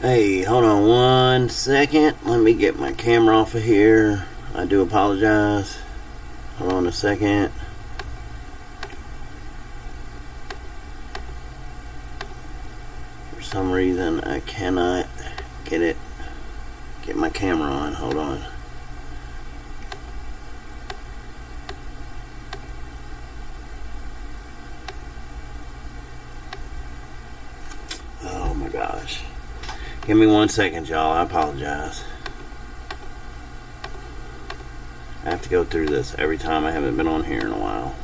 Hey, hold on 1 second. Let me get my camera off of here. I do apologize. Hold on a second. For some reason, I cannot get my camera on. Hold on. Oh my gosh. Give me 1 second, y'all. I apologize. I have to go through this every time. I haven't been on here in a while.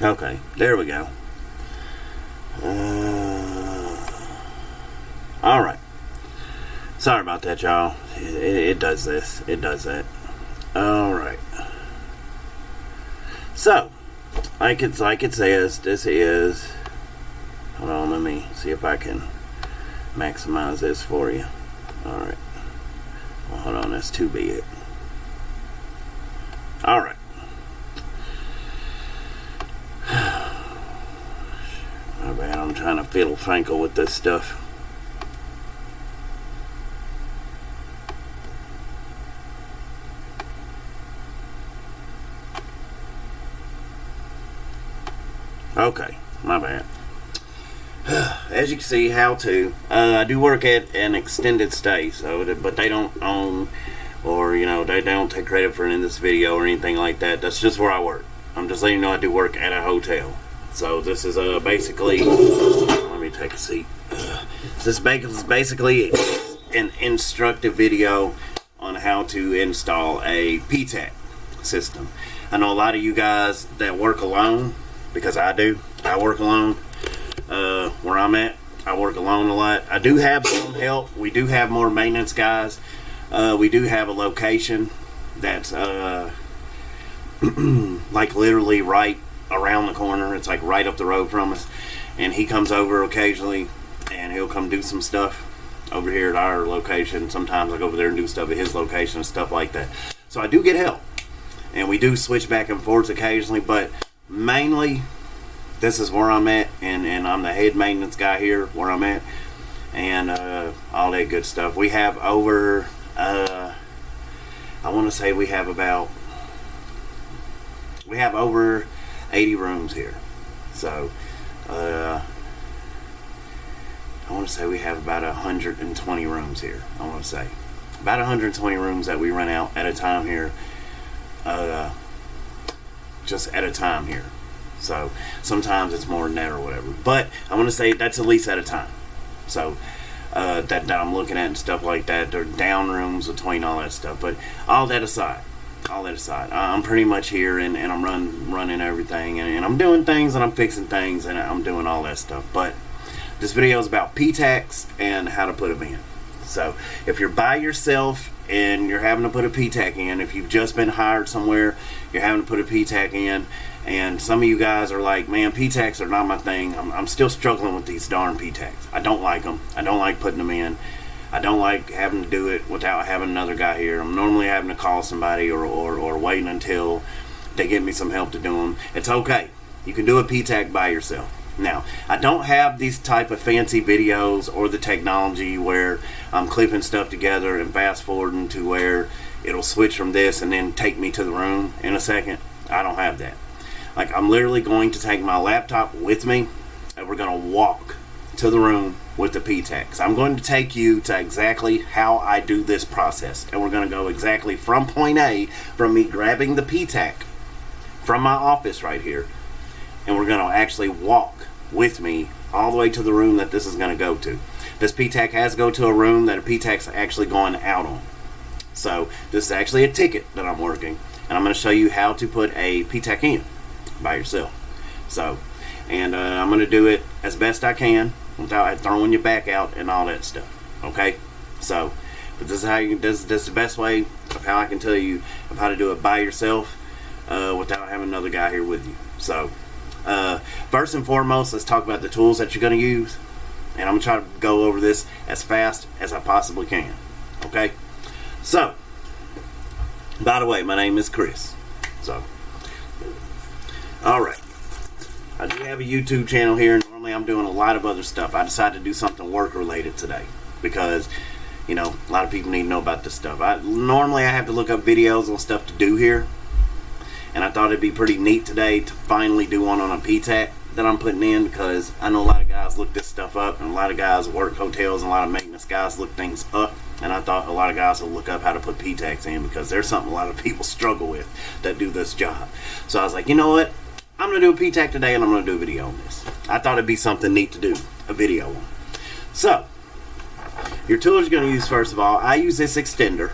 Okay, there we go. Alright. Sorry about that, y'all. It does this. It does that. Alright. So, like it says, this is... Hold on, let me see if I can maximize this for you. Alright. Well, hold on, that's too big. Alright. My bad, I'm trying to fiddle fankle with this stuff. Okay, my bad. As you can see, how to. I do work at an extended stay, but they don't own, or they don't take credit for it in this video or anything like that. That's just where I work. I'm just letting you know I do work at a hotel. So this is basically. Let me take a seat. This is basically an instructive video on how to install a PTAC system. I know a lot of you guys that work alone, because I do. I work alone. Where I'm at, I work alone a lot. I do have some help. We do have more maintenance guys. We do have a location that's like literally right around the corner. It's like right up the road from us, and he comes over occasionally and he'll come do some stuff over here at our location. Sometimes I go over there and do stuff at his location and stuff like that. So I do get help, and we do switch back and forth occasionally, but mainly this is where I'm at, and I'm the head maintenance guy here where I'm at, and all that good stuff. We have over I want to say we have over 80 rooms here. So I want to say we have about 120 rooms here. I want to say about 120 rooms that we rent out at a time here, just at a time here. So sometimes it's more than that or whatever, but I want to say that's at least at a time. So that I'm looking at and stuff like that. They're down rooms between all that stuff, but all that aside, I'm pretty much here, and I'm running everything, and I'm doing things, and I'm fixing things, and I'm doing all that stuff. But this video is about PTACs and how to put them in. So if you're by yourself and you're having to put a PTAC in, if you've just been hired somewhere, you're having to put a PTAC in, and some of you guys are like, man, PTACs are not my thing. I'm still struggling with these darn PTACs. I don't like them. I don't like putting them in. I don't like having to do it without having another guy here. I'm normally having to call somebody or waiting until they get me some help to do them. It's okay. You can do a PTAC by yourself. Now, I don't have these type of fancy videos or the technology where I'm clipping stuff together and fast forwarding to where it'll switch from this and then take me to the room in a second. I don't have that. Like, I'm literally going to take my laptop with me, and we're going to walk to the room with the PTAC. So I'm going to take you to exactly how I do this process, and we're going to go exactly from point A, from me grabbing the PTAC from my office right here, and we're going to actually walk with me all the way to the room that this is going to go to. This PTAC has to go to a room that a PTAC's actually going out on. So this is actually a ticket that I'm working, and I'm going to show you how to put a PTAC in by yourself. So, and I'm going to do it as best I can without throwing your back out and all that stuff. Okay, so but this is how you. This is the best way of how I can tell you of how to do it by yourself without having another guy here with you. So, first and foremost, let's talk about the tools that you're going to use, and I'm going to try to go over this as fast as I possibly can. Okay, so by the way, my name is Chris. So, all right. I do have a YouTube channel here. Normally I'm doing a lot of other stuff. I decided to do something work related today because, you know, a lot of people need to know about this stuff. Normally I have to look up videos on stuff to do here, and I thought it'd be pretty neat today to finally do one on a PTAC that I'm putting in, because I know a lot of guys look this stuff up, and a lot of guys work hotels, and a lot of maintenance guys look things up, and I thought a lot of guys will look up how to put PTACs in, because there's something a lot of people struggle with that do this job. So I was like, you know what? I'm going to do a PTAC today, and I'm going to do a video on this. I thought it'd be something neat to do a video on. So, your tools you're going to use, first of all, I use this extender.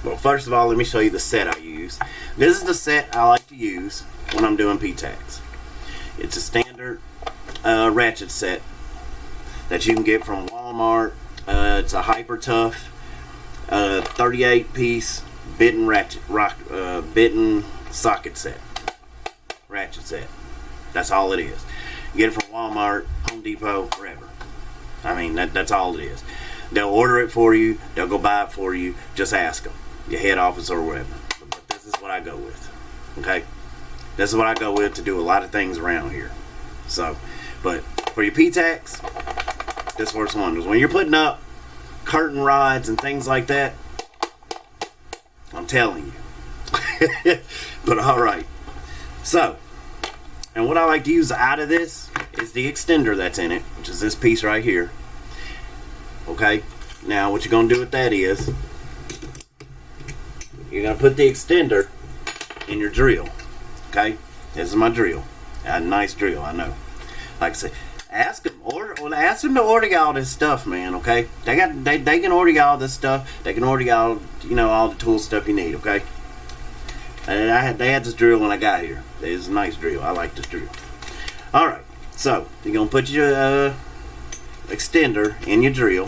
Well, first of all, let me show you the set I use. This is the set I like to use when I'm doing PTACs. It's a standard ratchet set that you can get from Walmart. It's a hyper tough 38-piece bitten bitten socket set. Ratchet set. That's all it is. You get it from Walmart, Home Depot, wherever. I mean, that's all it is. They'll order it for you. They'll go buy it for you. Just ask them, your head office or wherever. But this is what I go with. Okay? This is what I go with to do a lot of things around here. So, but for your PTACs, this works wonders. When you're putting up curtain rods and things like that, I'm telling you. But alright. So, and what I like to use out of this is the extender that's in it, which is this piece right here. Okay, now what you're going to do with that is you're going to put the extender in your drill. Okay, this is my drill. A nice drill, I know. Like I said, ask them to order y'all this stuff, man. Okay, they can order y'all this stuff. They can order y'all, you know, all the tool stuff you need. Okay. And they had this drill when I got here. It's a nice drill. I like this drill. Alright, so you're going to put your extender in your drill.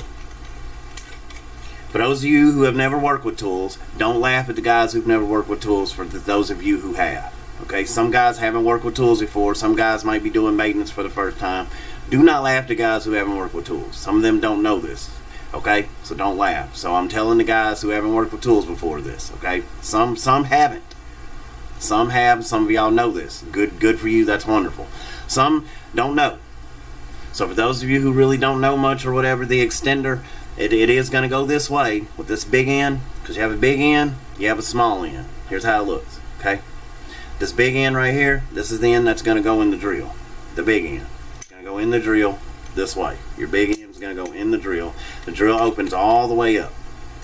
For those of you who have never worked with tools, don't laugh at the guys who've never worked with tools. For those of you who have. Okay, some guys haven't worked with tools before. Some guys might be doing maintenance for the first time. Do not laugh at the guys who haven't worked with tools. Some of them don't know this. Okay, so don't laugh. So I'm telling the guys who haven't worked with tools before this. Okay, some haven't. Some have. Some of y'all know this. Good for you. That's wonderful. Some don't know. So for those of you who really don't know much or whatever, the extender, it is going to go this way with this big end. Because you have a big end, you have a small end. Here's how it looks. Okay. This big end right here, this is the end that's going to go in the drill. The big end. It's going to go in the drill this way. Your big end is going to go in the drill. The drill opens all the way up.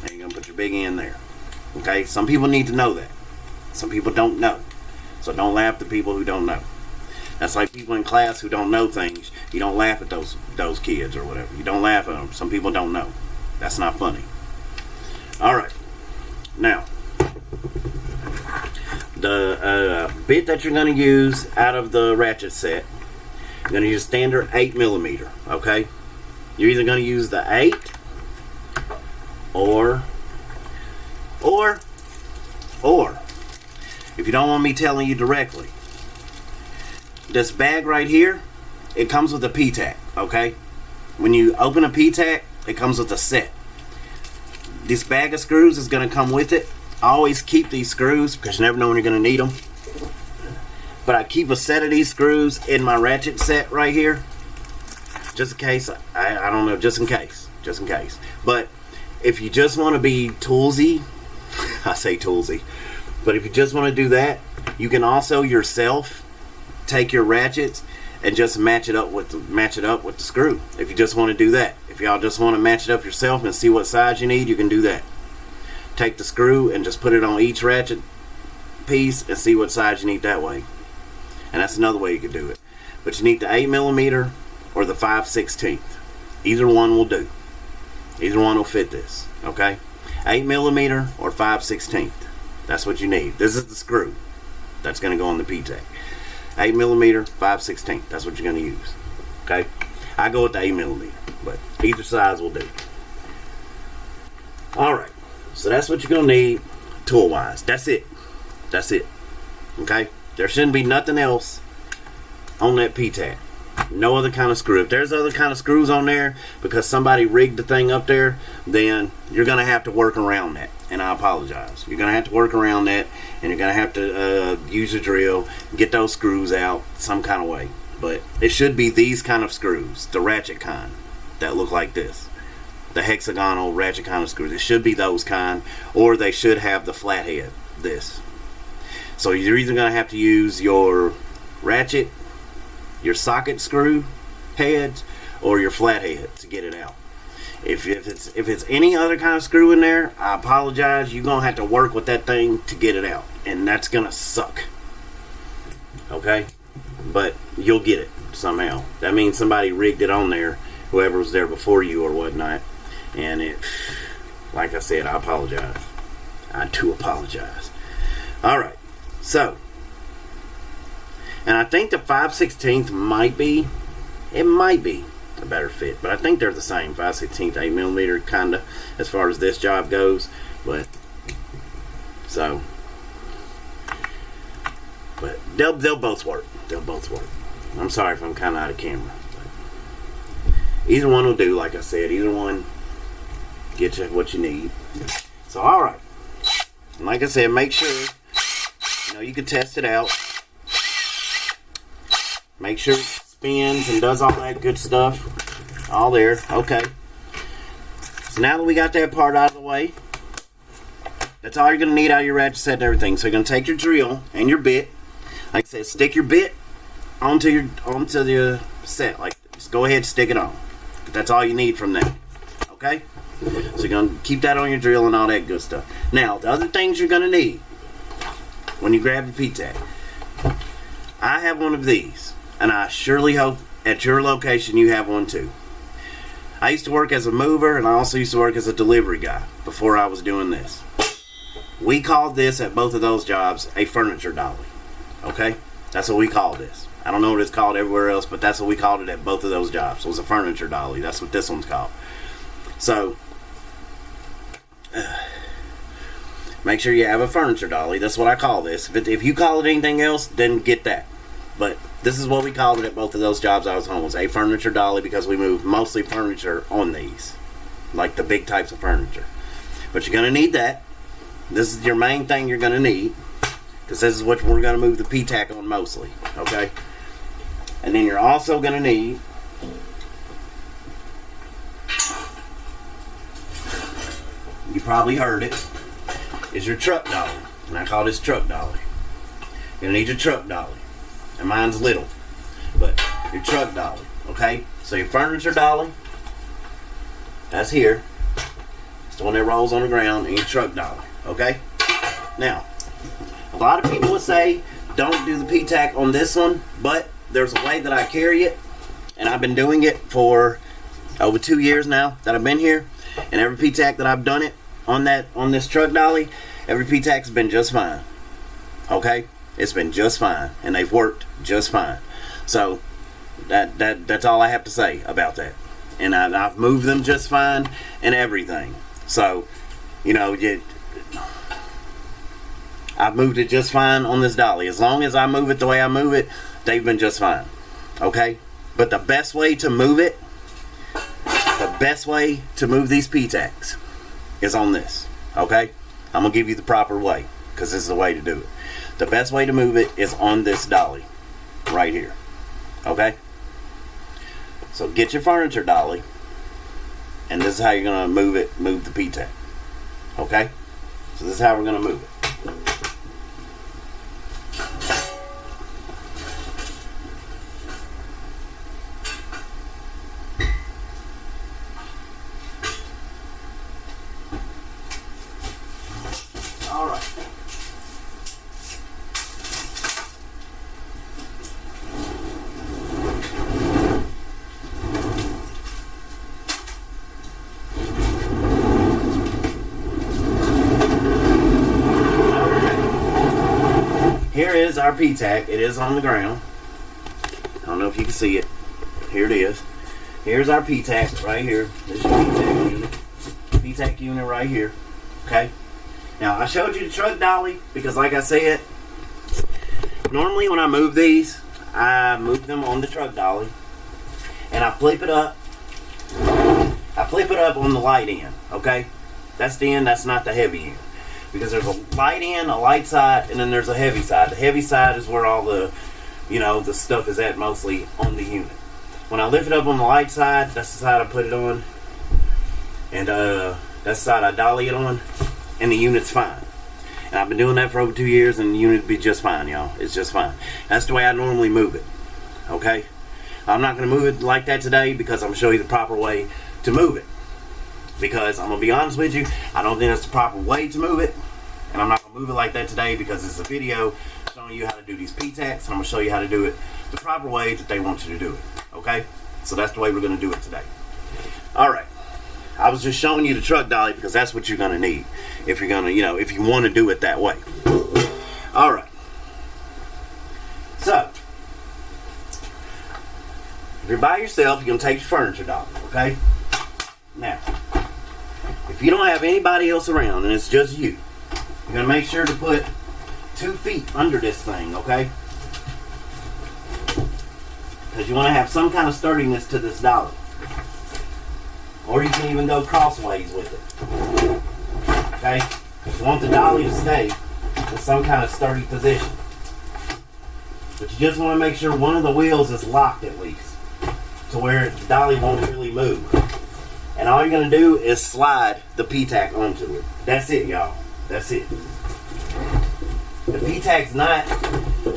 And you're going to put your big end there. Okay. Some people need to know that. Some people don't know. So don't laugh at the people who don't know. That's like people in class who don't know things. You don't laugh at those kids or whatever. You don't laugh at them. Some people don't know. That's not funny. Alright. Now, the bit that you're going to use out of the ratchet set, you're going to use standard 8mm. Okay? You're either going to use the 8 or if you don't want me telling you directly, this bag right here, it comes with a PTAC, okay? When you open a PTAC, it comes with a set. This bag of screws is going to come with it. I always keep these screws because you never know when you're going to need them. But I keep a set of these screws in my ratchet set right here. Just in case, I don't know, just in case. But if you just want to be toolsy, I say toolsy, but if you just want to do that, you can also yourself take your ratchets and just match it up with the screw. If you just want to do that, if y'all just want to match it up yourself and see what size you need, you can do that. Take the screw and just put it on each ratchet piece and see what size you need that way. And that's another way you can do it. But you need the 8mm or the 5/16. Either one will do. Either one will fit this. Okay. 8mm or 5/16. That's what you need. This is the screw that's going to go on the PTAC. 8mm, 5/16. That's what you're going to use. Okay? I go with the 8mm, but either size will do. Alright, so that's what you're going to need tool wise. That's it. That's it. Okay? There shouldn't be nothing else on that PTAC. No other kind of screw. If there's other kind of screws on there because somebody rigged the thing up there, then you're going to have to work around that. And I apologize. You're going to have to work around that, and you're going to have to use a drill, get those screws out some kind of way. But it should be these kind of screws, the ratchet kind, that look like this. The hexagonal ratchet kind of screws. It should be those kind, or they should have the flathead, this. So you're either going to have to use your ratchet, your socket screw heads, or your flathead to get it out. If it's any other kind of screw in there, I apologize. You're going to have to work with that thing to get it out, and that's going to suck. Okay? But you'll get it somehow. That means somebody rigged it on there, whoever was there before you or whatnot, and it, like I said, I apologize. I do apologize. Alright, so, and I think the 5/16 might be a better fit, but I think they're the same. 5/16, 8mm, kinda, as far as this job goes. But so, but they'll both work. They'll both work. I'm sorry if I'm kind of out of camera, but either one will do. Like I said, either one get you what you need. So all right, and like I said, make sure you can test it out. Make sure spins and does all that good stuff. All there. Okay. So now that we got that part out of the way, that's all you're going to need out of your ratchet set and everything. So you're going to take your drill and your bit. Like I said, stick your bit onto the set. Like, just go ahead and stick it on. That's all you need from that. Okay? So you're going to keep that on your drill and all that good stuff. Now, the other things you're going to need when you grab the PTAC. I have one of these. And I surely hope at your location you have one too. I used to work as a mover, and I also used to work as a delivery guy before I was doing this. We called this at both of those jobs a furniture dolly. Okay? That's what we called this. I don't know what it's called everywhere else, but that's what we called it at both of those jobs. It was a furniture dolly. That's what this one's called. So, make sure you have a furniture dolly. That's what I call this. If you call it anything else, then get that. But this is what we called it at both of those jobs I was on, was a furniture dolly, because we moved mostly furniture on these, like the big types of furniture. But you're going to need that. This is your main thing you're going to need, because this is what we're going to move the PTAC on mostly, okay? And then you're also going to need you probably heard it, is your truck dolly. And I call this truck dolly. You're going to need your truck dolly. And mine's little, but your truck dolly, okay? So your furniture dolly, that's here. It's the one that rolls on the ground, and your truck dolly, okay? Now, a lot of people would say, don't do the PTAC on this one, but there's a way that I carry it, and I've been doing it for over 2 years now that I've been here, and every PTAC that I've done it on this truck dolly, every PTAC's been just fine, okay? It's been just fine, and they've worked just fine. So that's all I have to say about that. And I've moved them just fine and everything. So, I've moved it just fine on this dolly. As long as I move it the way I move it, they've been just fine. Okay? But the best way to move it, the best way to move these PTACs is on this. Okay? I'm going to give you the proper way, because this is the way to do it. The best way to move it is on this dolly right here. Okay? So get your furniture dolly, and this is how you're going to move the PTAC. Okay? So this is how we're going to move it. All right. our PTAC. It is on the ground. I don't know if you can see it. Here it is. Here's our PTAC right here. This is your PTAC unit. PTAC unit right here. Okay. Now, I showed you the truck dolly because, like I said, normally when I move these, I move them on the truck dolly. And I flip it up. I flip it up on the light end. Okay. That's the end. That's not the heavy end. Because there's a light end, a light side, and then there's a heavy side. The heavy side is where all the, the stuff is at, mostly on the unit. When I lift it up on the light side, that's the side I put it on. And that's the side I dolly it on. And the unit's fine. And I've been doing that for over 2 years, and the unit will be just fine, y'all. It's just fine. That's the way I normally move it. Okay? I'm not going to move it like that today because I'm going to show you the proper way to move it. Because I'm going to be honest with you, I don't think that's the proper way to move it. And I'm not going to move it like that today because it's a video showing you how to do these PTACs. And I'm going to show you how to do it the proper way that they want you to do it. Okay? So that's the way we're going to do it today. Alright. I was just showing you the truck dolly because that's what you're going to need. If you're going to, if you want to do it that way. Alright. So. If you're by yourself, you're going to take your furniture dolly. Okay? Now. If you don't have anybody else around and it's just you, you're going to make sure to put 2 feet under this thing, okay? Because you want to have some kind of sturdiness to this dolly. Or you can even go crossways with it. Okay? You want the dolly to stay in some kind of sturdy position. But you just want to make sure one of the wheels is locked at least. To where the dolly won't really move. And all you're going to do is slide the PTAC onto it. That's it, y'all. That's it. The PTAC's not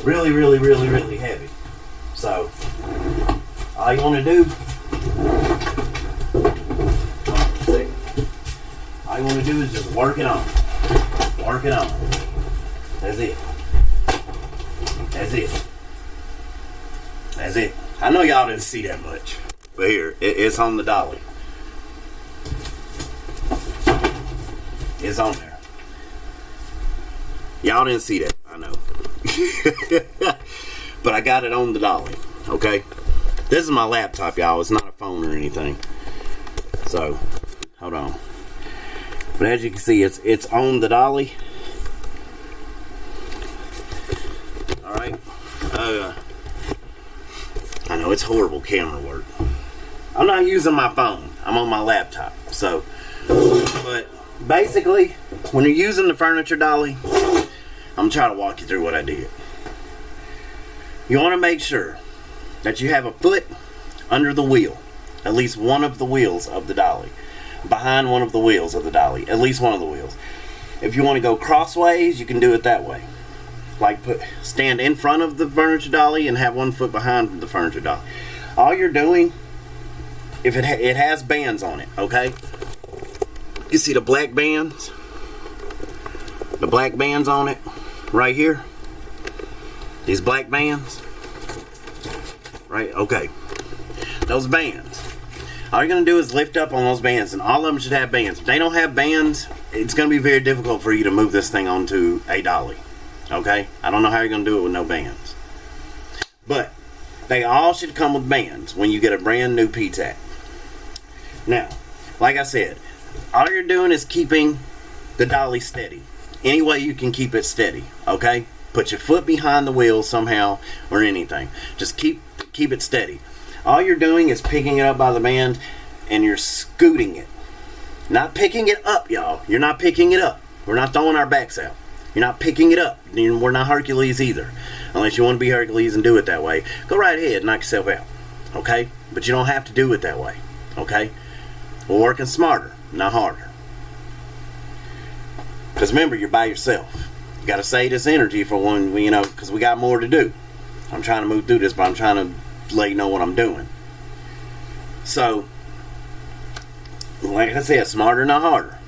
really, really, really, really heavy. So, all you want to do... All you want to do is just work it on. Work it on. That's it. That's it. That's it. I know y'all didn't see that much. But here, it's on the dolly. It's on there. Y'all didn't see that, I know. But I got it on the dolly, okay? This is my laptop, y'all. It's not a phone or anything. So, hold on. But as you can see, it's on the dolly. Alright. I know it's horrible camera work. I'm not using my phone. I'm on my laptop. So, but basically, when you're using the furniture dolly, I'm trying to walk you through what I did. You want to make sure that you have a foot under the wheel. At least one of the wheels of the dolly. Behind one of the wheels of the dolly. At least one of the wheels. If you want to go crossways, you can do it that way. Like stand in front of the furniture dolly and have one foot behind the furniture dolly. All you're doing, if it has bands on it, okay? You see the black bands? The black bands on it, right here. These black bands, right? Okay. Those bands. All you're going to do is lift up on those bands, and all of them should have bands. If they don't have bands, it's going to be very difficult for you to move this thing onto a dolly. Okay? I don't know how you're going to do it with no bands. But they all should come with bands when you get a brand new PTAC. Now, like I said, all you're doing is keeping the dolly steady. Any way you can keep it steady. Okay? Put your foot behind the wheel somehow or anything. Just keep it steady. All you're doing is picking it up by the band and you're scooting it. Not picking it up, y'all. You're not picking it up. We're not throwing our backs out. You're not picking it up. We're not Hercules either. Unless you want to be Hercules and do it that way. Go right ahead and knock yourself out. Okay? But you don't have to do it that way. Okay? We're working smarter, not harder. Because remember, you're by yourself. You got to save this energy for when, because we got more to do. I'm trying to move through this, but I'm trying to let you know what I'm doing. So, like I said, smarter, not harder.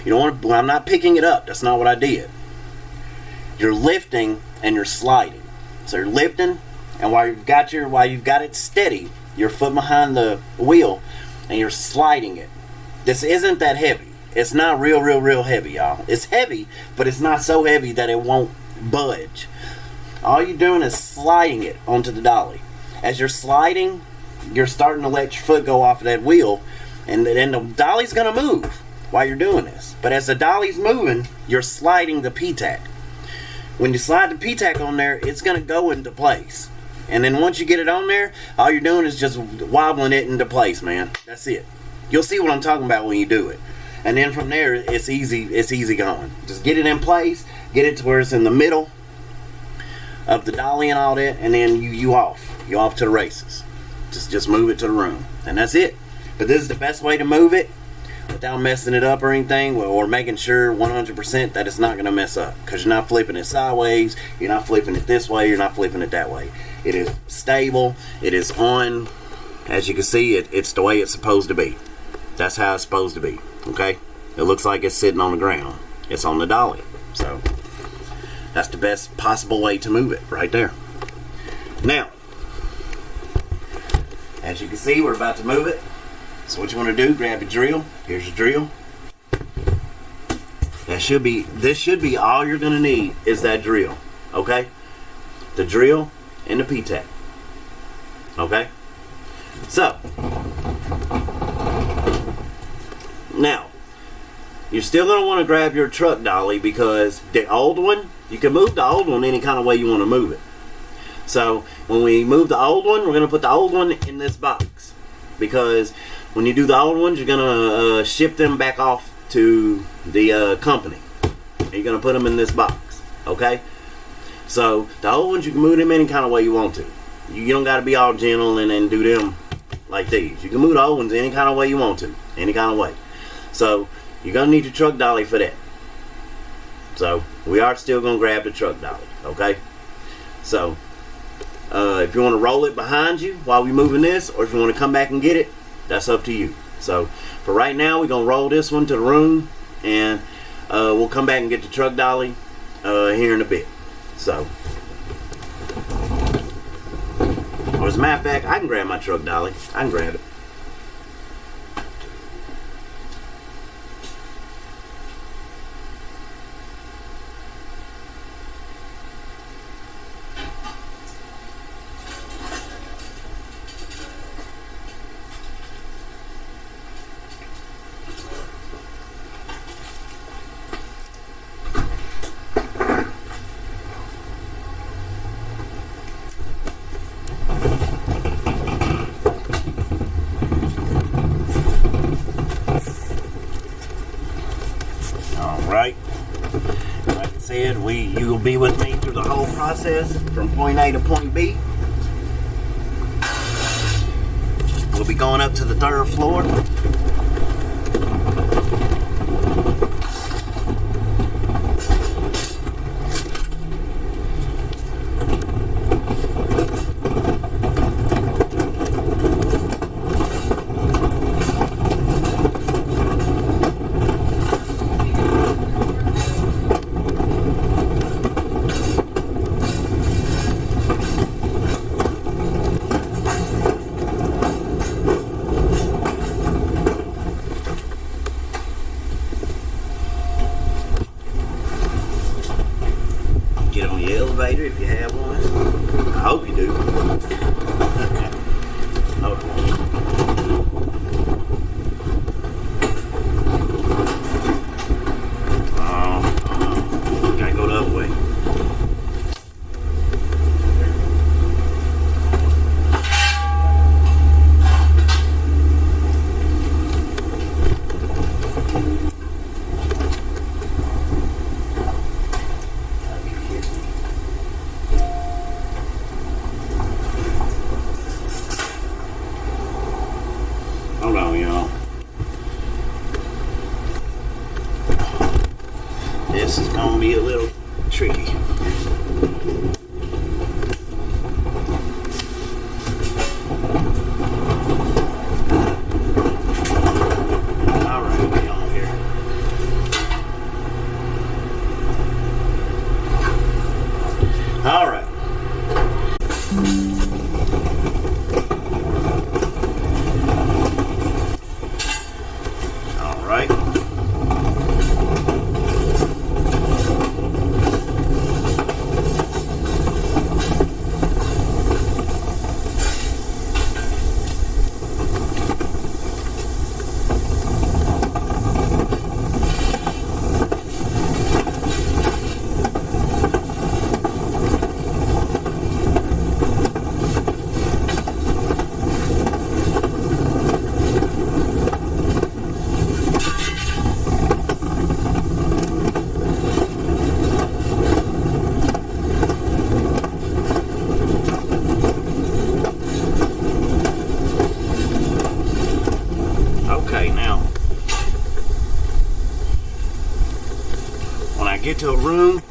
You don't want to. Well, I'm not picking it up. That's not what I did. You're lifting and you're sliding. So you're lifting, and while you've got it steady, your foot behind the wheel, and you're sliding it. This isn't that heavy. It's not real heavy, y'all. It's heavy, but it's not so heavy that it won't budge. all you're doing is sliding it onto the dolly. As you're sliding, you're starting to let your foot go off of that wheel, and then the dolly's going to move while you're doing this. But as the dolly's moving, you're sliding the PTAC. When you slide the PTAC on there, it's going to go into place. And then once you get it on there, all you're doing is just wobbling it into place, man. That's it. You'll see what I'm talking about when you do it. And then from there, it's easy going. Just get it in place, get it to where it's in the middle of the dolly and all that, and then you off. You off to the races. Just move it to the room. And that's it. But this is the best way to move it without messing it up or anything, or making sure 100% that it's not going to mess up. Because you're not flipping it sideways, you're not flipping it this way, you're not flipping it that way. It is stable, it is on. As you can see, it's the way it's supposed to be. That's how it's supposed to be. Okay? It looks like it's sitting on the ground. It's on the dolly. So, that's the best possible way to move it right there. Now, as you can see, we're about to move it. So what you want to do, grab your drill. Here's your drill. This should be all you're going to need is that drill. Okay? The drill and the PTAC. Okay? So, now, you're still going to want to grab your truck dolly, because the old one, you can move the old one any kind of way you want to move it. So, when we move the old one, we're going to put the old one in this box. Because when you do the old ones, you're going to ship them back off to the company. And you're going to put them in this box. Okay? So, the old ones, you can move them any kind of way you want to. You don't got to be all gentle and do them like these. You can move the old ones any kind of way you want to. Any kind of way. So, you're going to need your truck dolly for that. So, we are still going to grab the truck dolly. Okay? So, if you want to roll it behind you while we're moving this, or if you want to come back and get it, that's up to you. So, for right now, we're going to roll this one to the room, and we'll come back and get the truck dolly here in a bit. So, or as a matter of fact, I can grab my truck dolly. I can grab it. Right, like I said, you will be with me through the whole process from point A to point B. We'll be going up to the 3rd floor. Get on your elevator if you have one. I hope you do. Okay. Gotta go the other way. Hold on, y'all. This is gonna be a little tricky. Alright, get on here. Alright. Alright. get to a room,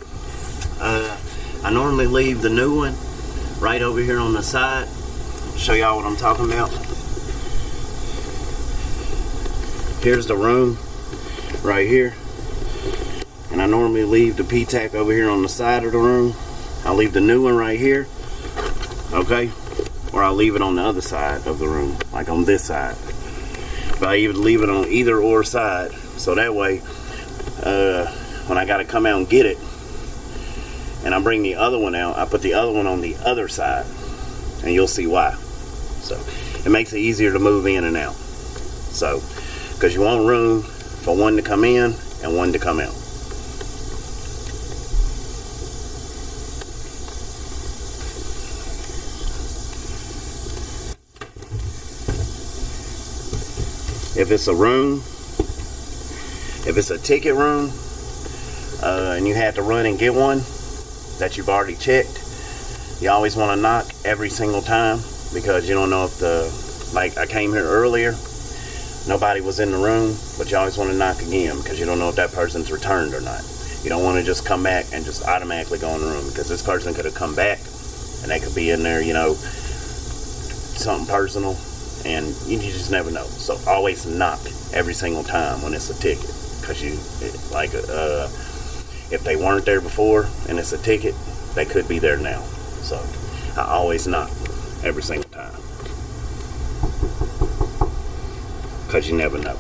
I normally leave the new one right over here on the side. Show y'all what I'm talking about. Here's the room right here, and I normally leave the PTAC over here on the side of the room. I'll leave the new one right here, okay, or I'll leave it on the other side of the room, like on this side. But I even leave it on either or side, so that way when I gotta come out and get it and I bring the other one out, I put the other one on the other side, and you'll see why. So it makes it easier to move in and out. So because you want room for one to come in and one to come out. If it's a room, if it's a ticket room, and you had to run and get one that you've already checked, you always want to knock every single time, because you don't know if like I came here earlier, nobody was in the room, but you always want to knock again, because you don't know if that person's returned or not. You don't want to just come back and just automatically go in the room, because this person could have come back and they could be in there, you know, something personal, and you just never know. So always knock every single time when it's a ticket, because if they weren't there before and it's a ticket, they could be there now. So I always knock every single time, because you never know.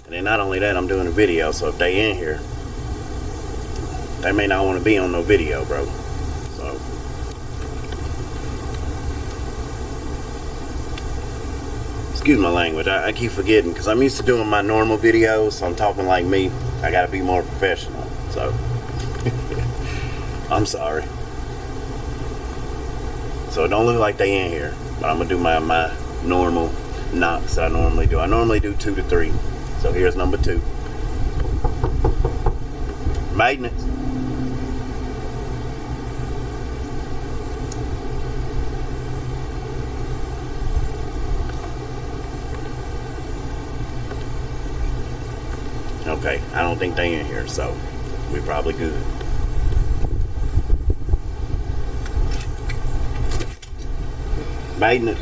And then not only that, I'm doing a video, so if they in here, they may not want to be on no video, bro. So excuse my language, I keep forgetting, because I'm used to doing my normal videos, so I'm talking like me. I gotta be more professional, so I'm sorry. So it don't look like they in here, but I'm gonna do my normal knocks I normally do. I normally do 2 to 3. So here's number 2. Maintenance. Okay, I don't think they in here, so we're probably good. Maintenance.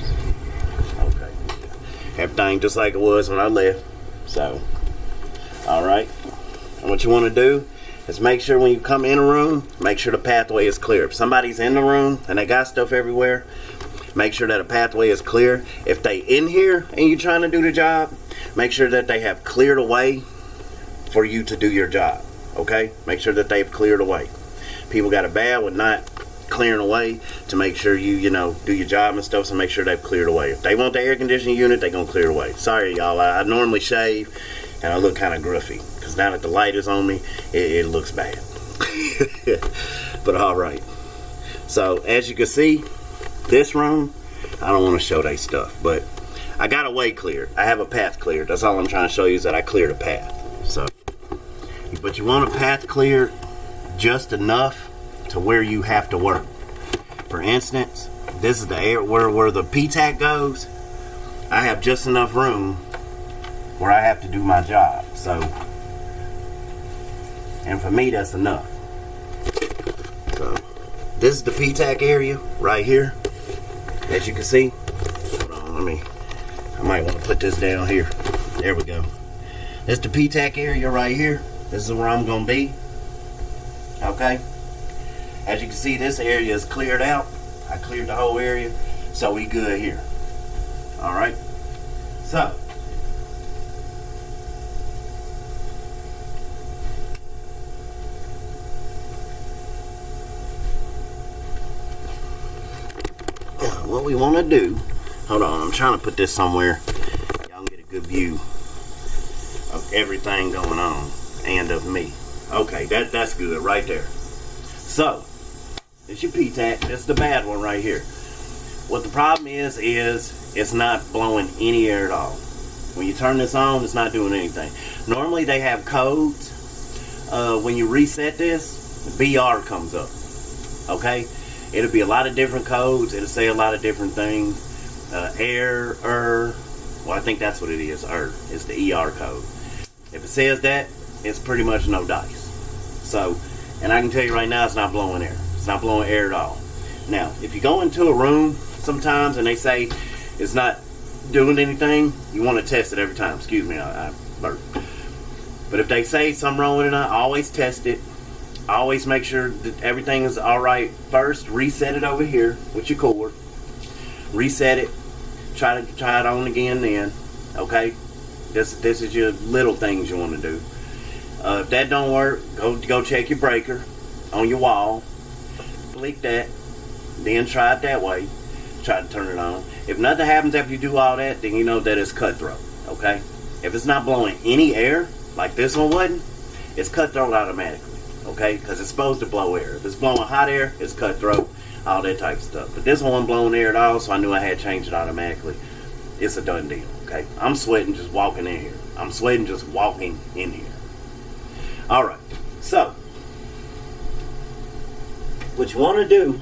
Okay. Everything just like it was when I left. So, alright. And what you want to do is make sure when you come in a room, make sure the pathway is clear. If somebody's in the room and they got stuff everywhere, make sure that a pathway is clear. If they in here and you're trying to do the job, make sure that they have cleared a way for you to do your job. Okay? Make sure that they've cleared away. People got a bad with not clearing away to make sure you know, do your job and stuff, so make sure they've cleared away. If they want the air conditioning unit, they're gonna clear away. Sorry y'all, I normally shave and I look kind of gruffy, because now that the light is on me, it looks bad. But alright, so as you can see, this room, I don't want to show they stuff, but I got a way cleared. I have a path cleared. That's all I'm trying to show you, is that I cleared a path. So, but you want a path cleared just enough to where you have to work. For instance, this is the area where the PTAC goes. I have just enough room where I have to do my job. So, and for me, that's enough. So, this is the PTAC area right here. As you can see. Hold on, I might want to put this down here. There we go. This is the PTAC area right here. This is where I'm going to be. Okay. As you can see, this area is cleared out. I cleared the whole area. So we good here. Alright. So. What we want to do. Hold on. I'm trying to put this somewhere. Y'all can get a good view of everything going on. And of me. Okay. That's good right there. So. It's your PTAC. This is the bad one right here. What the problem is it's not blowing any air at all. When you turn this on, it's not doing anything. Normally they have codes. When you reset this, BR comes up. Okay? It'll be a lot of different codes. It'll say a lot of different things. well, I think that's what it is. It's the ER code. If it says that, it's pretty much no dice. So, and I can tell you right now, it's not blowing air. It's not blowing air at all. Now, if you go into a room sometimes and they say it's not doing anything, you want to test it every time. Excuse me, I burped. But if they say something wrong with it, I always test it. I always make sure that everything is all right first. Reset it over here with your cord. Reset it. Try it on again then. Okay? This is your little things you want to do. If that don't work, go check your breaker on your wall. Flick that. Then try it that way. Try to turn it on. If nothing happens after you do all that, then you know that it's cutthroat. Okay? If it's not blowing any air, like this one wasn't, it's cutthroat automatically. Okay? Because it's supposed to blow air. If it's blowing hot air, it's cutthroat. All that type of stuff. But this one wasn't blowing air at all, so I knew I had to change it automatically. It's a done deal. Okay? I'm sweating just walking in here. I'm sweating just walking in here. Alright. So, what you want to do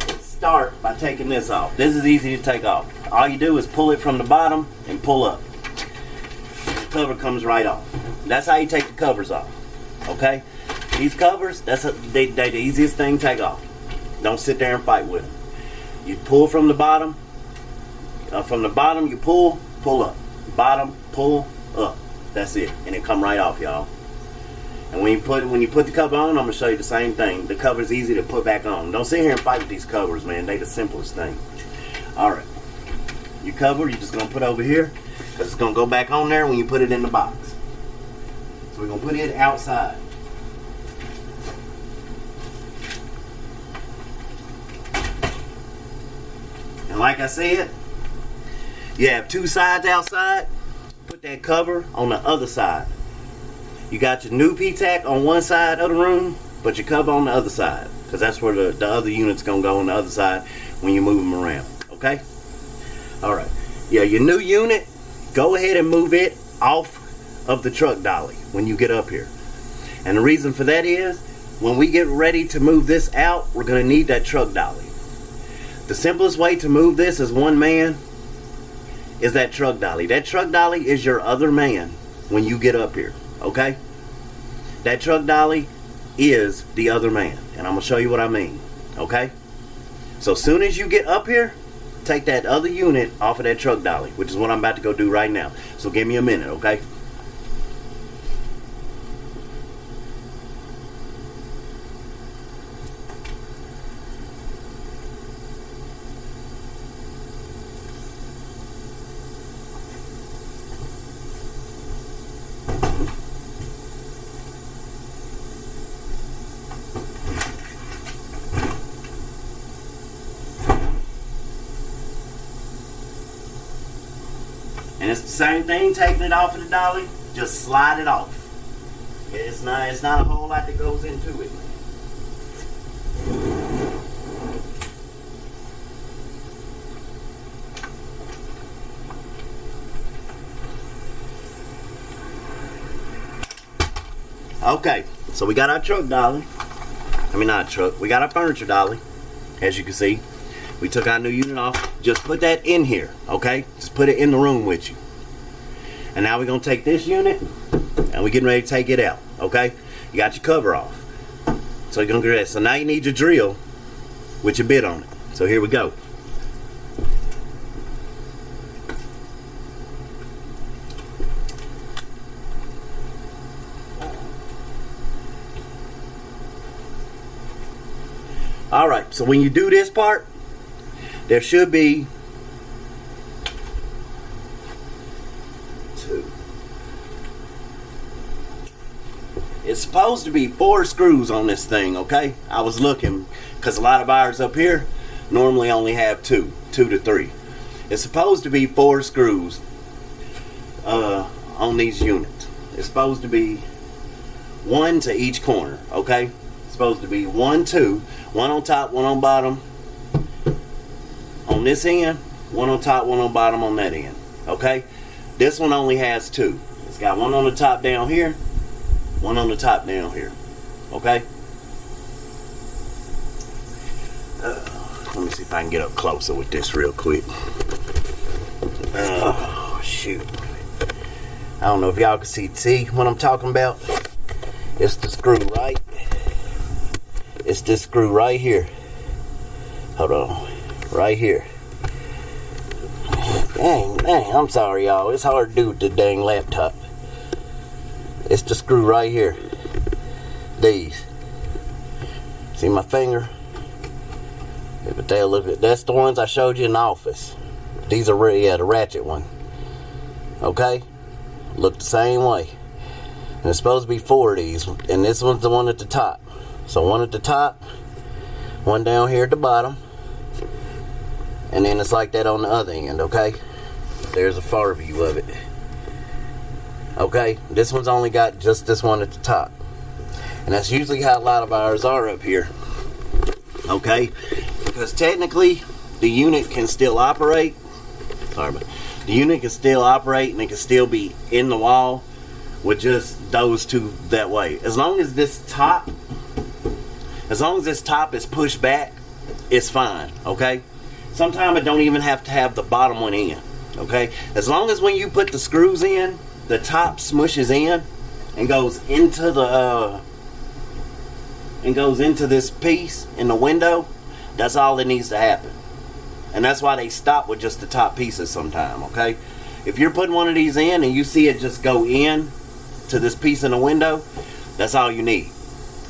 is start by taking this off. This is easy to take off. All you do is pull it from the bottom and pull up. The cover comes right off. That's how you take the covers off. Okay? These covers, they're the easiest thing to take off. Don't sit there and fight with them. You pull from the bottom. From the bottom, you pull up. Bottom, pull up. That's it. And it come right off, y'all. And when you put the cover on, I'm going to show you the same thing. The cover's easy to put back on. Don't sit here and fight with these covers, man. They the simplest thing. Alright. Your cover, you're just going to put over here. Because it's going to go back on there when you put it in the box. So we're going to put it outside. And like I said, you have two sides outside. Put that cover on the other side. You got your new PTAC on one side of the room, but your cover on the other side. Because that's where the other unit's going to go on the other side when you move them around. Okay? Alright. Yeah, your new unit, go ahead and move it off of the truck dolly when you get up here. And the reason for that is, when we get ready to move this out, we're going to need that truck dolly. The simplest way to move this as one man is that truck dolly. That truck dolly is your other man when you get up here. Okay? That truck dolly is the other man. And I'm going to show you what I mean. Okay? So as soon as you get up here, take that other unit off of that truck dolly, which is what I'm about to go do right now. So give me a minute, okay? And it's the same thing, taking it off of the dolly, just slide it off. It's not a whole lot that goes into it, man. Okay, so we got our truck dolly. I mean, not a truck. We got our furniture dolly, as you can see. We took our new unit off. Just put that in here, okay? Just put it in the room with you. And now we're going to take this unit, and we're getting ready to take it out, okay? You got your cover off. So you're going to get that. So now you need your drill with your bit on it. So here we go. Alright, so when you do this part, there should be 2. It's supposed to be 4 screws on this thing, okay? I was looking, because a lot of buyers up here normally only have 2 to 3. It's supposed to be 4 screws on these units. It's supposed to be 1 to each corner, okay? It's supposed to be 1, 2, 1 on top, 1 on bottom. On this end, 1 on top, 1 on bottom on that end. Okay? This one only has 2. It's got 1 on the top down here, 1 on the top down here. Okay? Let me see if I can get up closer with this real quick. Oh, shoot. I don't know if y'all can see what I'm talking about. It's the screw, right? It's this screw right here. Hold on. Right here. Dang, I'm sorry, y'all. It's hard to do with the dang laptop. It's the screw right here. These. See my finger? But they'll look at, that's the ones I showed you in the office. These are, yeah, the ratchet one. Okay? Look the same way. And it's supposed to be 4 of these. And this one's the one at the top. So one at the top, one down here at the bottom. And then it's like that on the other end, okay? There's a far view of it. Okay? This one's only got just this one at the top. And that's usually how a lot of ours are up here. Okay? Because technically, the unit can still operate. Sorry, but the unit can still operate and it can still be in the wall with just those two that way. As long as this top is pushed back, it's fine. Okay? Sometimes it don't even have to have the bottom one in. Okay? As long as when you put the screws in, the top smushes in and goes into the this piece in the window, that's all that needs to happen. And that's why they stop with just the top pieces sometime, okay? If you're putting one of these in and you see it just go in to this piece in the window, that's all you need,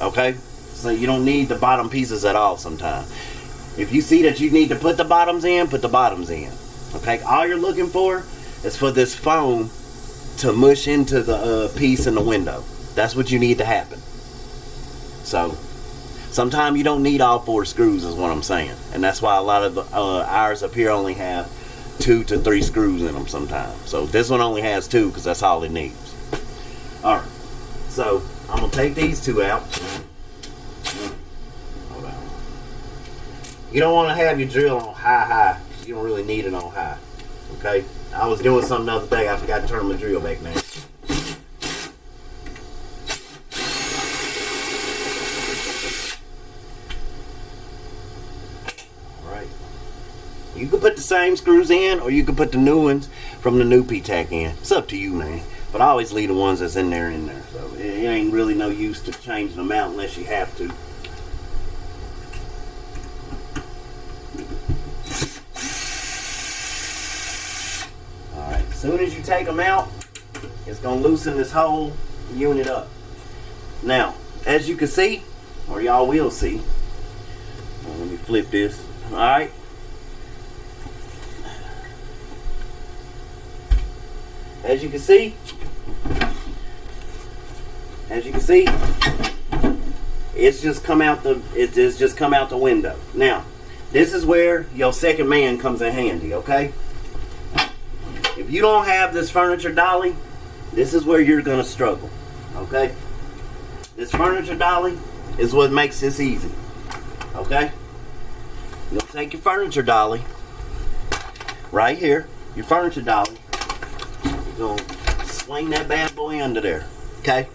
okay? So you don't need the bottom pieces at all sometimes. If you see that you need to put the bottoms in, put the bottoms in, okay? All you're looking for is for this foam to mush into the piece in the window. That's what you need to happen. So sometimes you don't need all 4 screws is what I'm saying. And that's why a lot of ours up here only have 2 to 3 screws in them sometimes. So this one only has 2 because that's all it needs. Alright. So I'm going to take these 2 out. Hold on. You don't want to have your drill on high. You don't really need it on high. Okay? I was doing something the other day. I forgot to turn my drill back now. You can put the same screws in, or you can put the new ones from the new PTAC in. It's up to you, man. But I always leave the ones that's in there. So it ain't really no use to changing them out unless you have to. Alright, as soon as you take them out, it's going to loosen this whole unit up. Now, as you can see, or y'all will see, let me flip this. Alright. As you can see, it's just come out the window. Now, this is where your second man comes in handy, okay? If you don't have this furniture dolly, this is where you're gonna struggle, okay? This furniture dolly is what makes this easy, okay? You'll take your furniture dolly, right here, your furniture dolly. You're going to swing that bad boy under there, okay?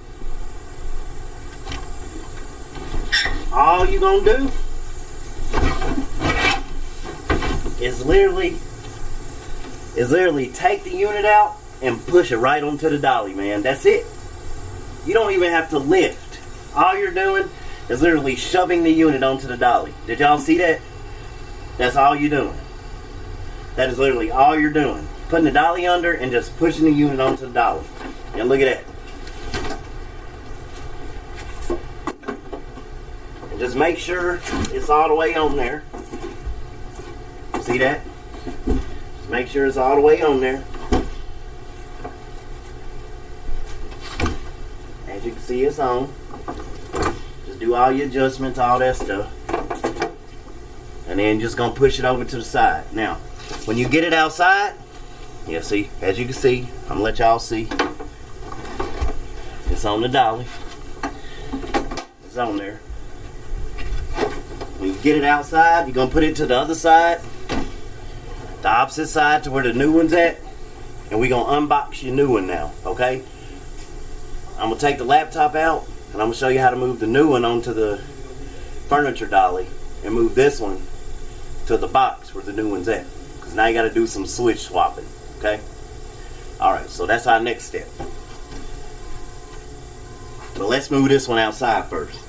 All you're going to do is literally take the unit out and push it right onto the dolly, man. That's it. You don't even have to lift. All you're doing is literally shoving the unit onto the dolly. Did y'all see that? That's all you're doing. That is literally all you're doing. Putting the dolly under and just pushing the unit onto the dolly. And look at that. And just make sure it's all the way on there. See that? Just make sure it's all the way on there. As you can see, it's on. Just do all your adjustments, all that stuff. And then just gonna push it over to the side. Now, when you get it outside, yeah, see, as you can see, I'm gonna let y'all see. It's on the dolly. It's on there. When you get it outside, you're gonna put it to the other side, the opposite side to where the new one's at, and we're gonna unbox your new one now, okay? I'm gonna take the laptop out, and I'm gonna show you how to move the new one onto the furniture dolly, and move this one to the box where the new one's at. Because now you got to do some switch swapping. Okay? Alright, so that's our next step. But let's move this one outside first.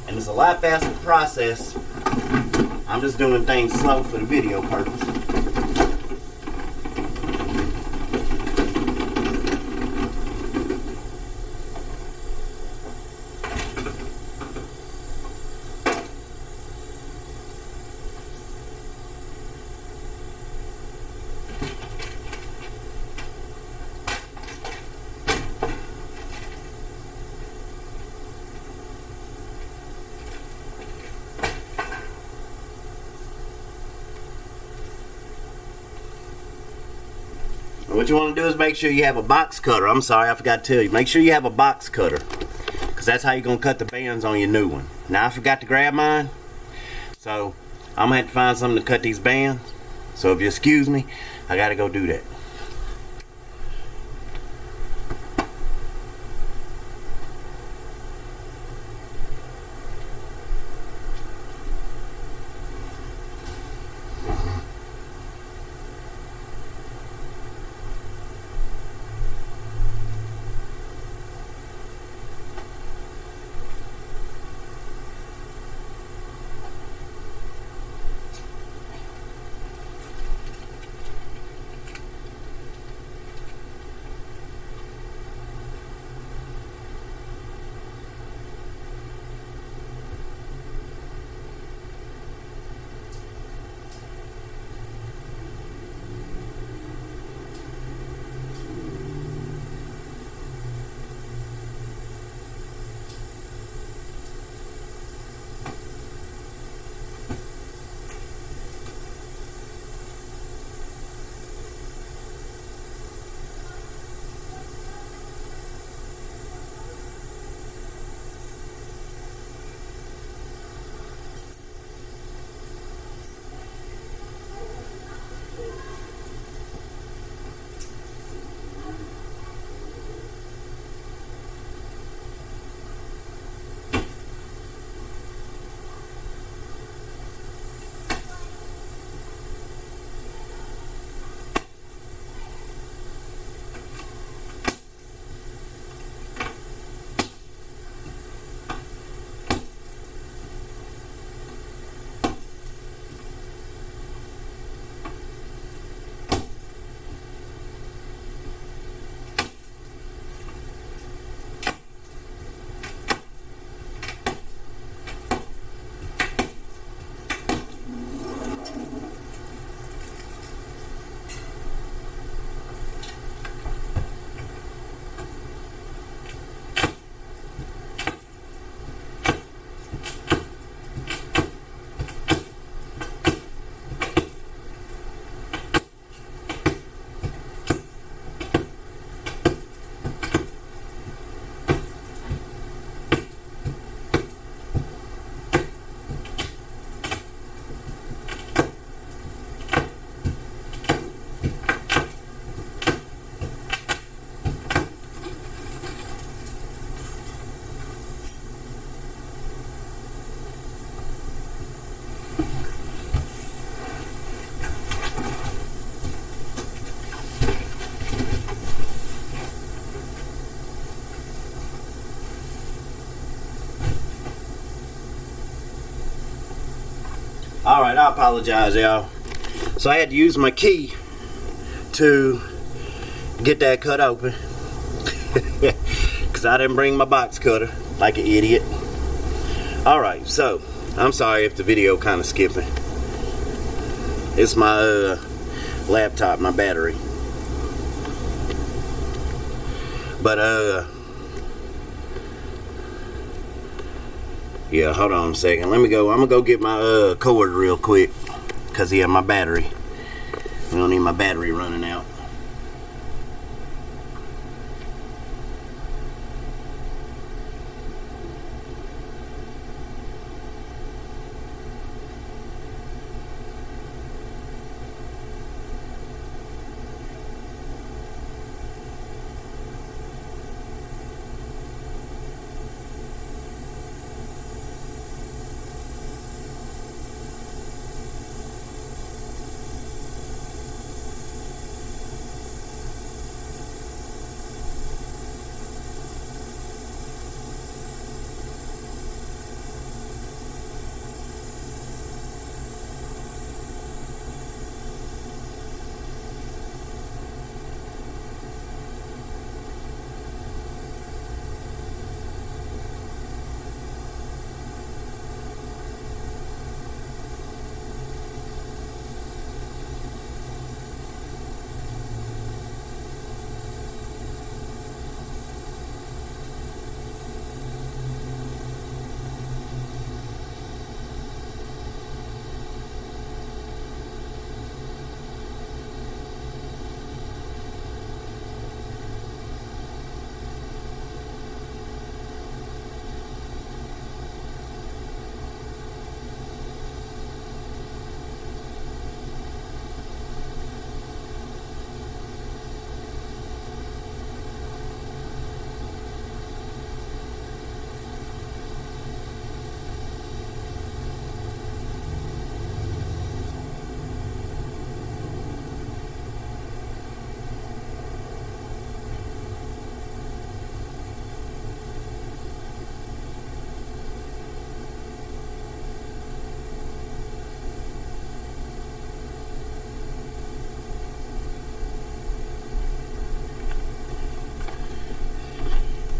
And it's a lot faster process. I'm just doing things slow for the video purpose. What you want to do is make sure you have a box cutter. I'm sorry, I forgot to tell you. Make sure you have a box cutter, because that's how you're going to cut the bands on your new one. Now, I forgot to grab mine, so I'm going to have to find something to cut these bands. So if you excuse me, I got to go do that. Alright, I apologize, y'all. So I had to use my key to get that cut open. Because I didn't bring my box cutter like an idiot. Alright, so I'm sorry if the video kind of skipping. It's my laptop, my battery. But yeah, hold on a second. I'm gonna go get my cord real quick, cause yeah, my battery. We don't need my battery running out.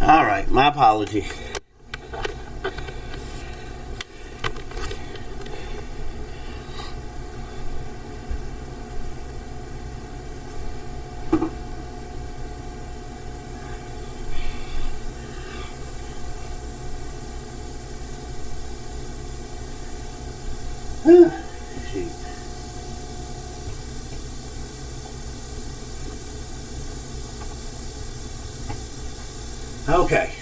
Alright, my apology. Shoot. Okay,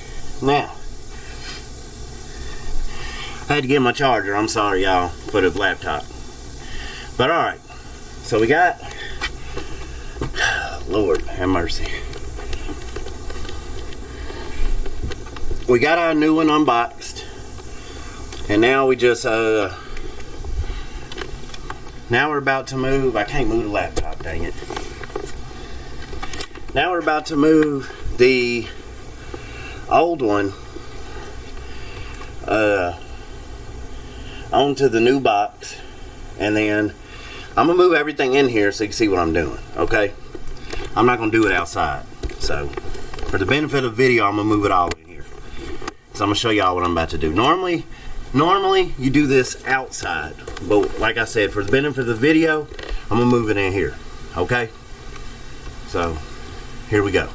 now I had to get my charger. I'm sorry, y'all, for the laptop. But alright, so we got, Lord have mercy. We got our new one unboxed, and now we just now we're about to move. I can't move the laptop, dang it. Now we're about to move the old one onto the new box, and then I'm gonna move everything in here so you can see what I'm doing. Okay, I'm not gonna do it outside, so for the benefit of video, I'm gonna move it all in here. So I'm gonna show y'all what I'm about to do. Normally you do this outside, but like I said, for the benefit of the video, I'm gonna move it in here. Okay, so here we go.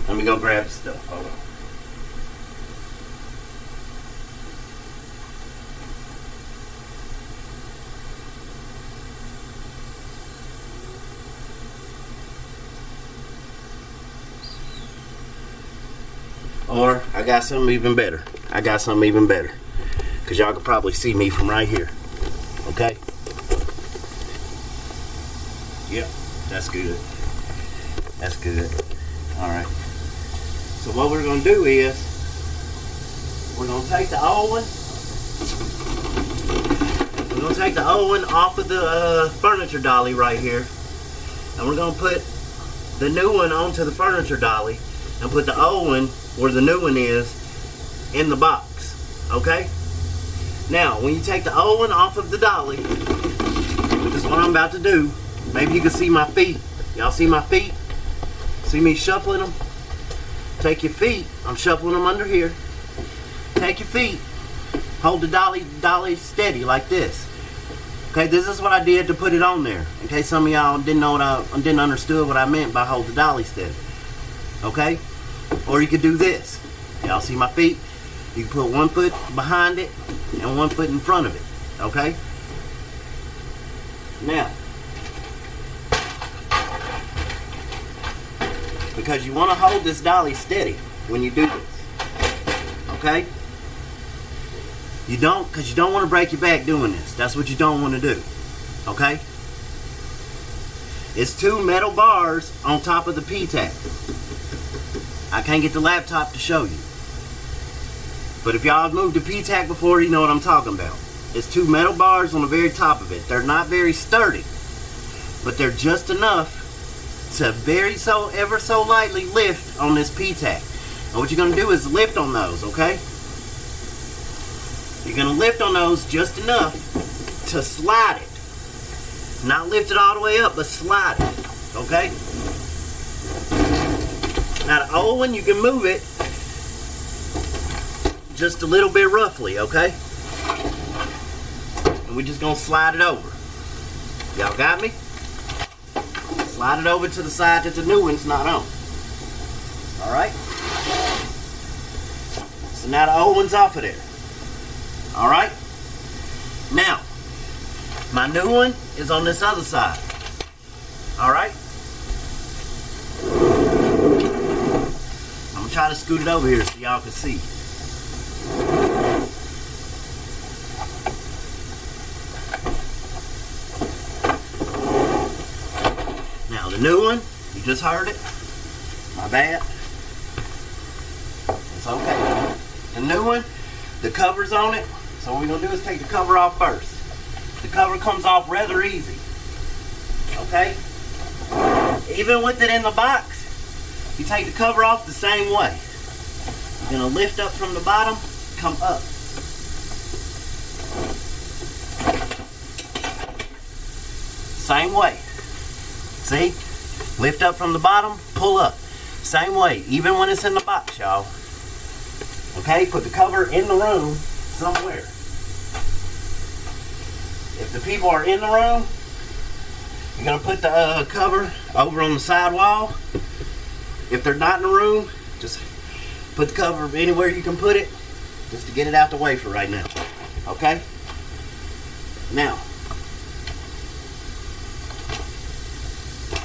Let me go grab the stuff. Hold on. Or I got something even better. Because y'all can probably see me from right here. Okay? Yep, that's good. That's good. Alright. So what we're going to do is, we're going to take the old one. We're going to take the old one off of the furniture dolly right here. And we're going to put the new one onto the furniture dolly. And put the old one where the new one is in the box. Okay? Now, when you take the old one off of the dolly, which is what I'm about to do, maybe you can see my feet. Y'all see my feet? See me shuffling them? Take your feet. I'm shuffling them under here. Take your feet. Hold the dolly steady like this. Okay, this is what I did to put it on there. In case some of y'all didn't understood what I meant by hold the dolly steady. Okay? Or you could do this. Y'all see my feet? You can put one foot behind it and one foot in front of it. Okay? Now, because you want to hold this dolly steady when you do this. Okay? You don't, because you don't want to break your back doing this. That's what you don't want to do. Okay? It's 2 metal bars on top of the PTAC. I can't get the laptop to show you. But if y'all have moved to PTAC before, you know what I'm talking about. It's 2 metal bars on the very top of it. They're not very sturdy, but they're just enough to ever so lightly lift on this PTAC. And what you're going to do is lift on those, okay? You're going to lift on those just enough to slide it. Not lift it all the way up, but slide it, okay? Now the old one, you can move it just a little bit roughly, okay? And we're just gonna slide it over. Y'all got me? Slide it over to the side that the new one's not on. Alright? So now the old one's off of there. Alright? Now, my new one is on this other side. Alright? I'm gonna try to scoot it over here so y'all can see. Now the new one, you just heard it. My bad. It's okay. The new one, the cover's on it. So what we're gonna do is take the cover off first. The cover comes off rather easy. Okay? Even with it in the box, you take the cover off the same way. You're gonna lift up from the bottom, come up. Same way. See? Lift up from the bottom, pull up. Same way, even when it's in the box, y'all. Okay, put the cover in the room somewhere. If the people are in the room, you're gonna put the cover over on the side wall. If they're not in the room, just put the cover anywhere you can put it, just to get it out the way for right now. Okay? Now,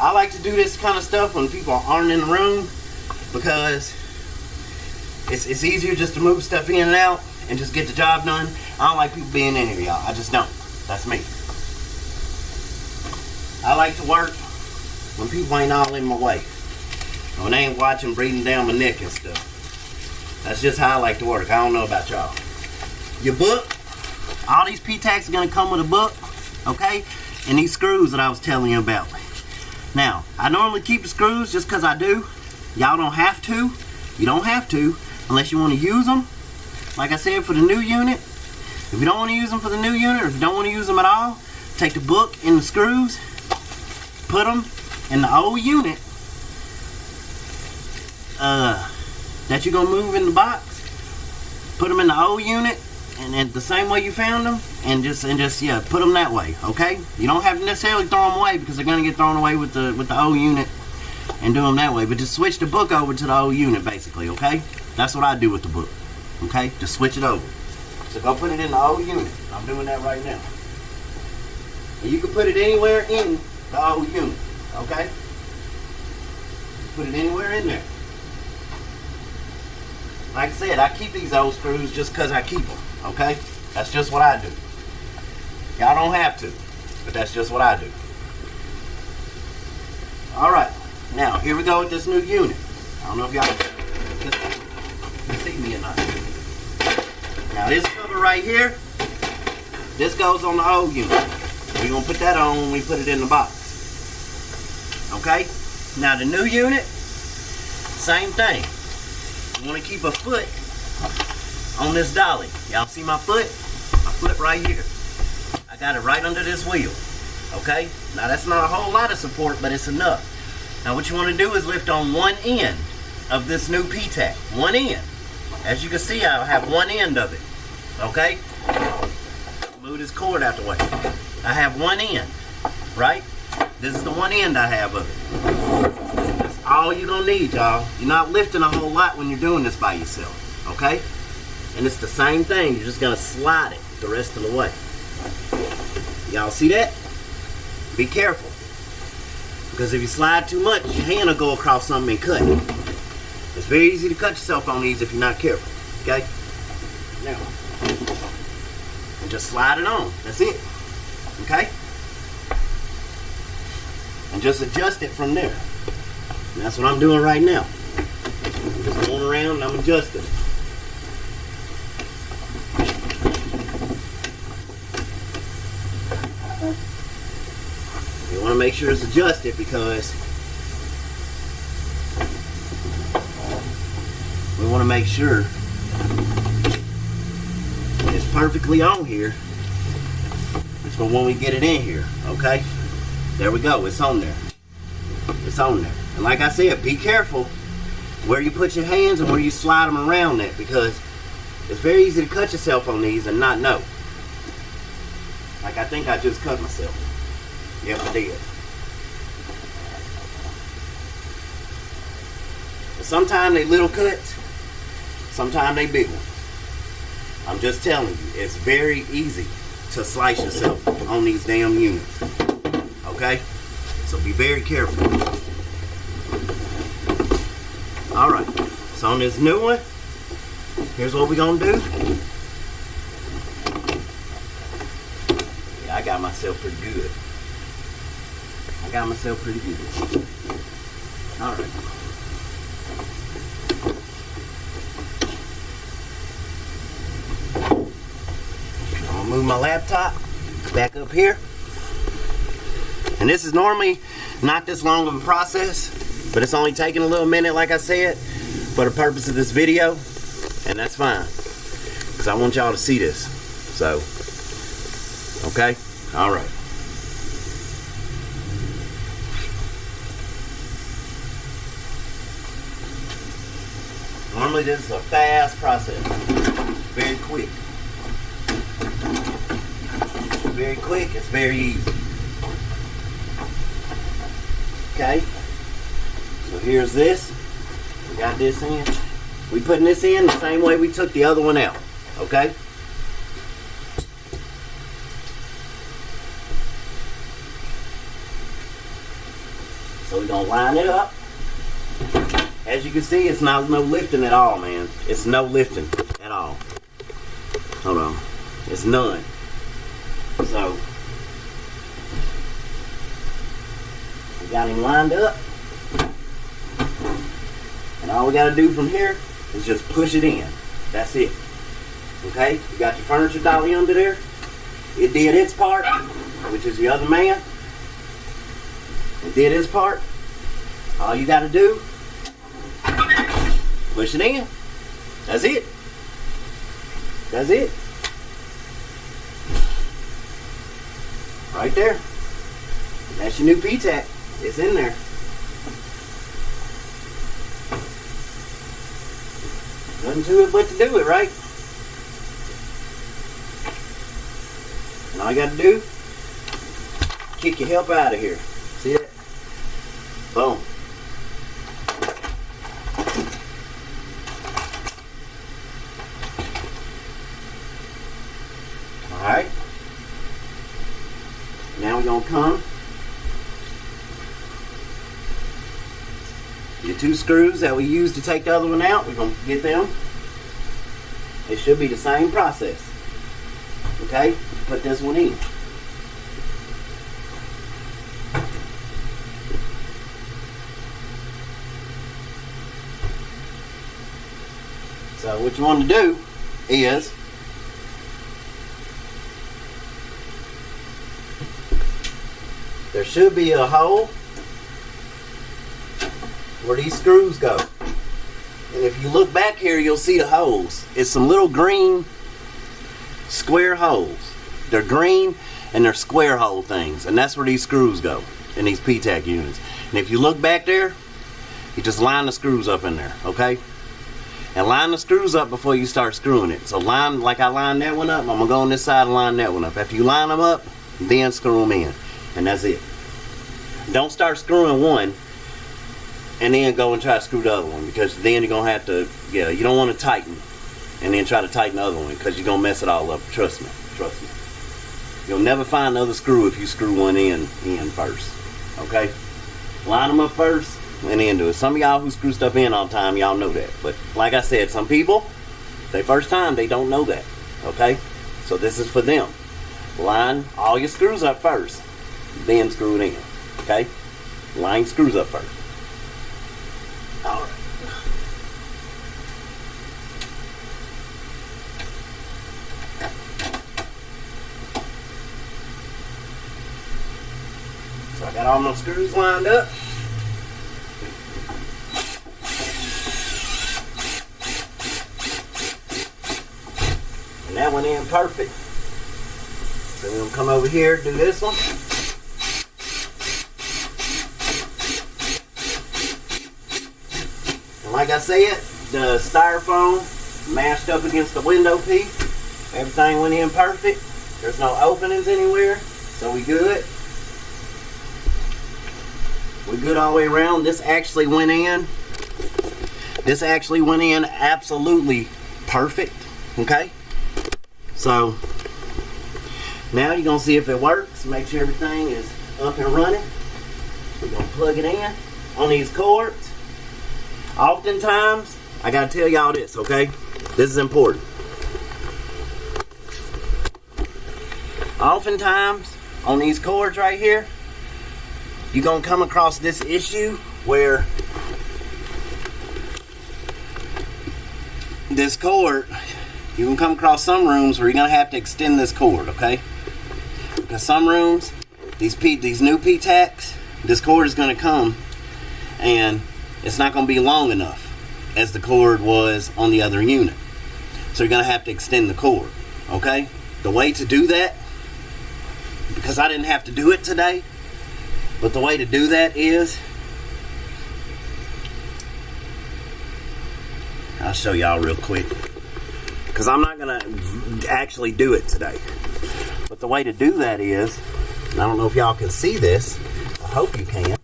I like to do this kind of stuff when people aren't in the room because it's easier just to move stuff in and out and just get the job done. I don't like people being in here, y'all. I just don't. That's me. I like to work when people ain't all in my way. When they ain't watching, breathing down my neck and stuff. That's just how I like to work. I don't know about y'all. Your book, all these PTACs are going to come with a book, okay? And these screws that I was telling you about. Now, I normally keep the screws just because I do. Y'all don't have to. You don't have to unless you want to use them. Like I said, for the new unit. If you don't want to use them for the new unit, or if you don't want to use them at all, take the book and the screws, put them in the old unit that you're going to move in the box. Put them in the old unit and then the same way you found them, and just yeah, put them that way, okay? You don't have to necessarily throw them away because they're going to get thrown away with the old unit and do them that way, but just switch the book over to the old unit basically, okay? That's what I do with the book, okay? Just switch it over. So go put it in the old unit. I'm doing that right now. And you can put it anywhere in the old unit, okay? Put it anywhere in there. Like I said, I keep these old screws just because I keep them, okay? That's just what I do. Y'all don't have to, but that's just what I do. Alright, now here we go with this new unit. I don't know if y'all can see me or not. Now this cover right here, this goes on the old unit. We're going to put that on when we put it in the box. Okay? Now the new unit, same thing. You want to keep a foot on this dolly. Y'all see my foot? My foot right here. I got it right under this wheel. Okay? Now that's not a whole lot of support, but it's enough. Now what you want to do is lift on one end of this new PTAC. One end. As you can see, I have one end of it. Okay? Move this cord out the way. I have one end. Right? This is the one end I have of it. That's all you're going to need, y'all. You're not lifting a whole lot when you're doing this by yourself. Okay? And it's the same thing. You're just going to slide it the rest of the way. Y'all see that? Be careful. Because if you slide too much, your hand will go across something and cut it. It's very easy to cut yourself on these if you're not careful. Okay? Now, and just slide it on. That's it. Okay? And just adjust it from there. And that's what I'm doing right now. I'm just going around and I'm adjusting it. You want to make sure it's adjusted because we want to make sure it's perfectly on here. It's for when we get it in here, okay? There we go, it's on there. It's on there. And like I said, be careful where you put your hands and where you slide them around that, because it's very easy to cut yourself on these and not know. Like I think I just cut myself. Yep, I did. Sometimes they little cuts, sometimes they big ones. I'm just telling you, it's very easy to slice yourself on these damn units. Okay? So be very careful. Alright, so on this new one, here's what we're gonna do. Yeah, I got myself pretty good. Alright. I'm gonna move my laptop back up here. And this is normally not this long of a process, but it's only taking a little minute, like I said, for the purpose of this video. And that's fine, because I want y'all to see this. So, okay? Alright. Normally this is a fast process. Very quick. Very quick, it's very easy. Okay. So here's this. We got this in. We putting this in the same way we took the other one out. Okay? So we're gonna line it up. As you can see, it's not no lifting at all, man. It's no lifting at all. Hold on. It's none. So we got him lined up. And all we gotta do from here is just push it in. That's it. Okay? You got your furniture dolly under there. It did its part, which is the other man. It did its part. All you gotta do, push it in. That's it. That's it. Right there. That's your new PTAC. It's in there. Nothing to it but to do it, right? And all you got to do, kick your help out of here. See it? Boom. Alright. Now we're going to come. The 2 screws that we used to take the other one out, we're going to get them. It should be the same process. Okay? Put this one in. So what you want to do is there should be a hole where these screws go. And if you look back here, you'll see the holes. It's some little green square holes. They're green and they're square hole things. And that's where these screws go in these PTAC units. And if you look back there, you just line the screws up in there, okay? And line the screws up before you start screwing it. So line, like I lined that one up, I'm gonna go on this side and line that one up. After you line them up, then screw them in. And that's it. Don't start screwing one and then go and try to screw the other one, because then you're gonna have to, yeah, you don't want to tighten and then try to tighten the other one, because you're gonna mess it all up. Trust me. You'll never find another screw if you screw one in first. Okay? Line them up first and then do it. Some of y'all who screw stuff in all the time, y'all know that. But like I said, some people, their first time, they don't know that. Okay? So this is for them. Line all your screws up first, then screw it in. Okay? Line screws up first. Alright. So I got all my screws lined up. And that went in perfect. So we're going to come over here, do this one. And like I said, the styrofoam mashed up against the window piece. Everything went in perfect. There's no openings anywhere. So we good. We good all the way around. This actually went in. This actually went in absolutely perfect. Okay? So now you're going to see if it works. Make sure everything is up and running. We're going to plug it in on these cords. Oftentimes, I got to tell y'all this, okay? This is important. Oftentimes, on these cords right here, you're going to come across this issue where this cord, you can come across some rooms where you're going to have to extend this cord, okay? Because some rooms, these new PTACs, this cord is going to come and it's not going to be long enough as the cord was on the other unit. So you're going to have to extend the cord, okay? The way to do that, because I didn't have to do it today, but the way to do that is, I'll show y'all real quick, because I'm not gonna actually do it today. But the way to do that is, I don't know if y'all can see this. I hope you can.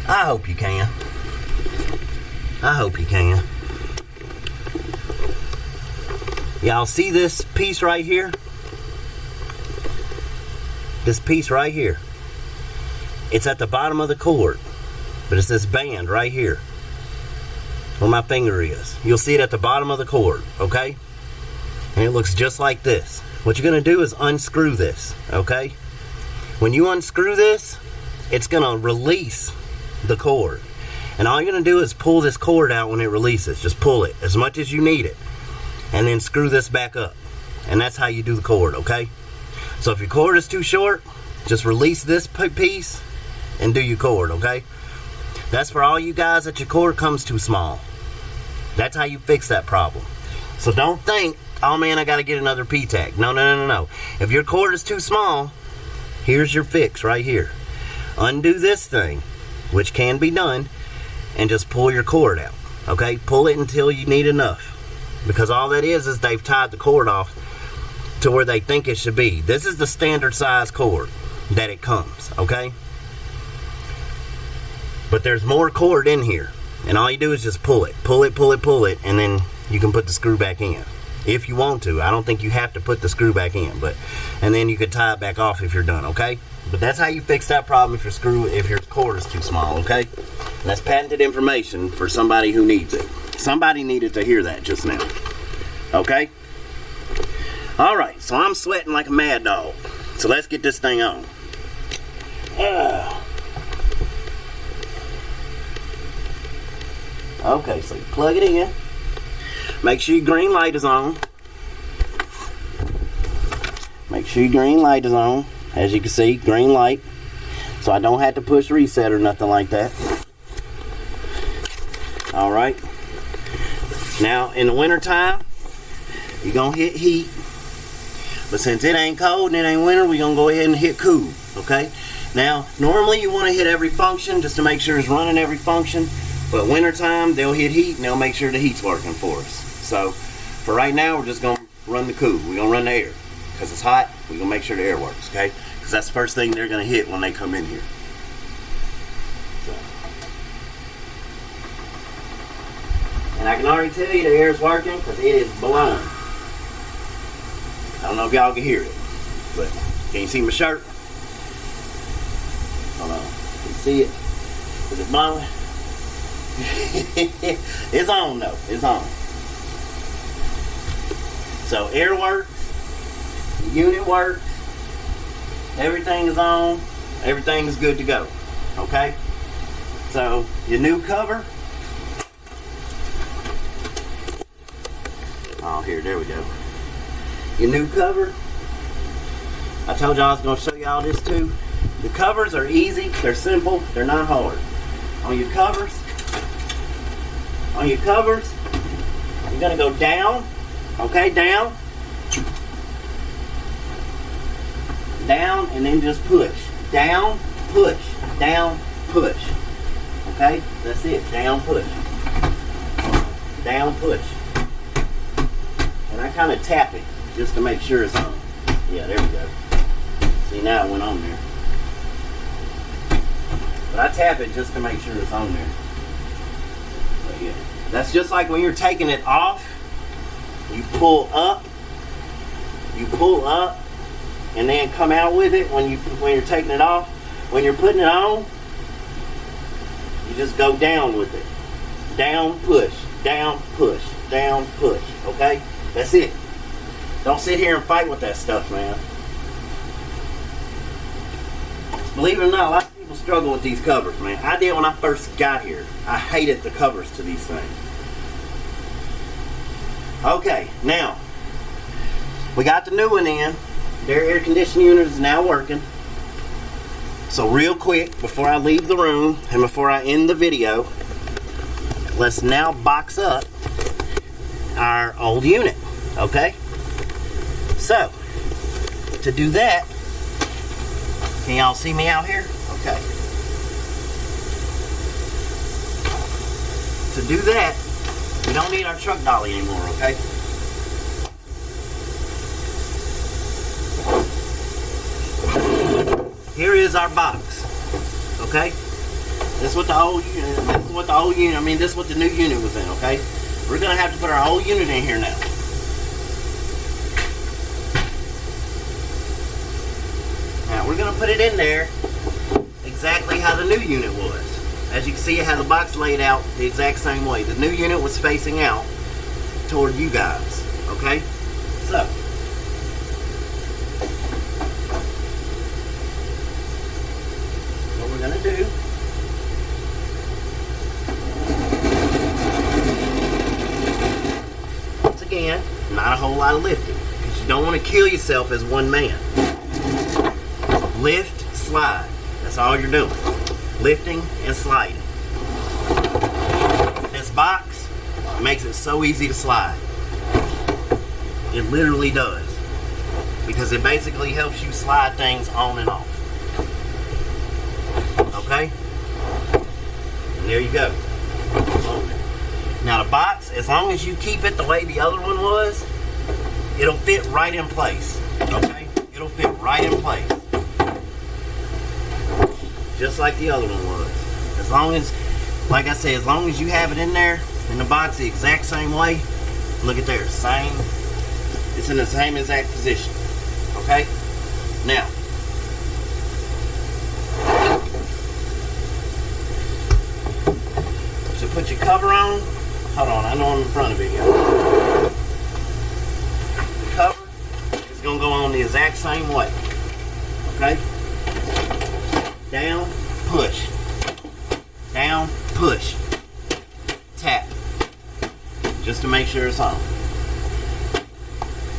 I hope you can. I hope you can. Y'all see this piece right here? This piece right here. It's at the bottom of the cord, but it's this band right here where my finger is. You'll see it at the bottom of the cord, okay? And it looks just like this. What you're gonna do is unscrew this, okay? When you unscrew this, it's gonna release the cord. And all you're gonna do is pull this cord out when it releases. Just pull it as much as you need it. And then screw this back up. And that's how you do the cord, okay? So if your cord is too short, just release this piece and do your cord, okay? That's for all you guys that your cord comes too small. That's how you fix that problem. So don't think, oh man, I gotta get another PTAC. No, no, no, no, no. If your cord is too small, here's your fix right here. Undo this thing, which can be done, and just pull your cord out, okay? Pull it until you need enough. Because all that is they've tied the cord off to where they think it should be. This is the standard size cord that it comes, okay? But there's more cord in here. And all you do is just pull it. Pull it, pull it, pull it, and then you can put the screw back in. If you want to. I don't think you have to put the screw back in, but and then you could tie it back off if you're done, okay? But that's how you fix that problem if your cord is too small, okay? And that's patented information for somebody who needs it. Somebody needed to hear that just now. Okay? Alright, so I'm sweating like a mad dog. So let's get this thing on. Okay, so you plug it in. Make sure your green light is on. Make sure your green light is on. As you can see, green light. So I don't have to push reset or nothing like that. Alright. Now, in the winter time, you're going to hit heat. But since it ain't cold and it ain't winter, we're going to go ahead and hit cool. Okay? Now, normally you want to hit every function just to make sure it's running every function. But winter time, they'll hit heat and they'll make sure the heat's working for us. So, for right now, we're just going to run the cool. We're going to run the air. Because it's hot, we're going to make sure the air works. Okay? Because that's the first thing they're going to hit when they come in here. And I can already tell you the air is working because it is blowing. I don't know if y'all can hear it, but can you see my shirt? Hold on. Can you see it? Is it blowing? It's on though. It's on. So air works. The unit works. Everything is on. Everything is good to go. Okay? So your new cover. Oh, here, there we go. Your new cover. I told y'all I was going to show y'all this too. The covers are easy. They're simple. They're not hard. On your covers, you're going to go down. Okay, down. Down, and then just push. Down, push. Down, push. Okay? That's it. Down, push. Down, push. And I kind of tap it just to make sure it's on. Yeah, there we go. See, now it went on there. But I tap it just to make sure it's on there. But yeah, that's just like when you're taking it off. You pull up, and then come out with it when you're taking it off. When you're putting it on, you just go down with it. Down, push, down, push, down, push. Okay? That's it. Don't sit here and fight with that stuff, man. Believe it or not, a lot of people struggle with these covers, man. I did when I first got here. I hated the covers to these things. Okay, now, we got the new one in. Their air conditioning unit is now working. So real quick, before I leave the room and before I end the video, let's now box up our old unit. Okay? So, to do that, can y'all see me out here? Okay. to do that, we don't need our truck dolly anymore, okay? Here is our box, okay? This is what the old unit, this is what the new unit was in, okay? We're gonna have to put our whole unit in here now. Now we're gonna put it in there exactly how the new unit was. As you can see, it has the box laid out the exact same way. The new unit was facing out toward you guys, okay? So, what we're gonna do, once again, not a whole lot of lifting, because you don't want to kill yourself as one man. Lift, slide. That's all you're doing. Lifting and sliding. This box makes it so easy to slide. It literally does. Because it basically helps you slide things on and off. Okay? And there you go. Now the box, as long as you keep it the way the other one was, it'll fit right in place. Okay? It'll fit right in place. Just like the other one was. As long as, like I said, as long as you have it in there, in the box the exact same way, look at there, same, it's in the same exact position. Okay? Now, so put your cover on. Hold on, I know I'm in front of it here. The cover is going to go on the exact same way. Okay? Down, push. Down, push. Tap. Just to make sure it's on.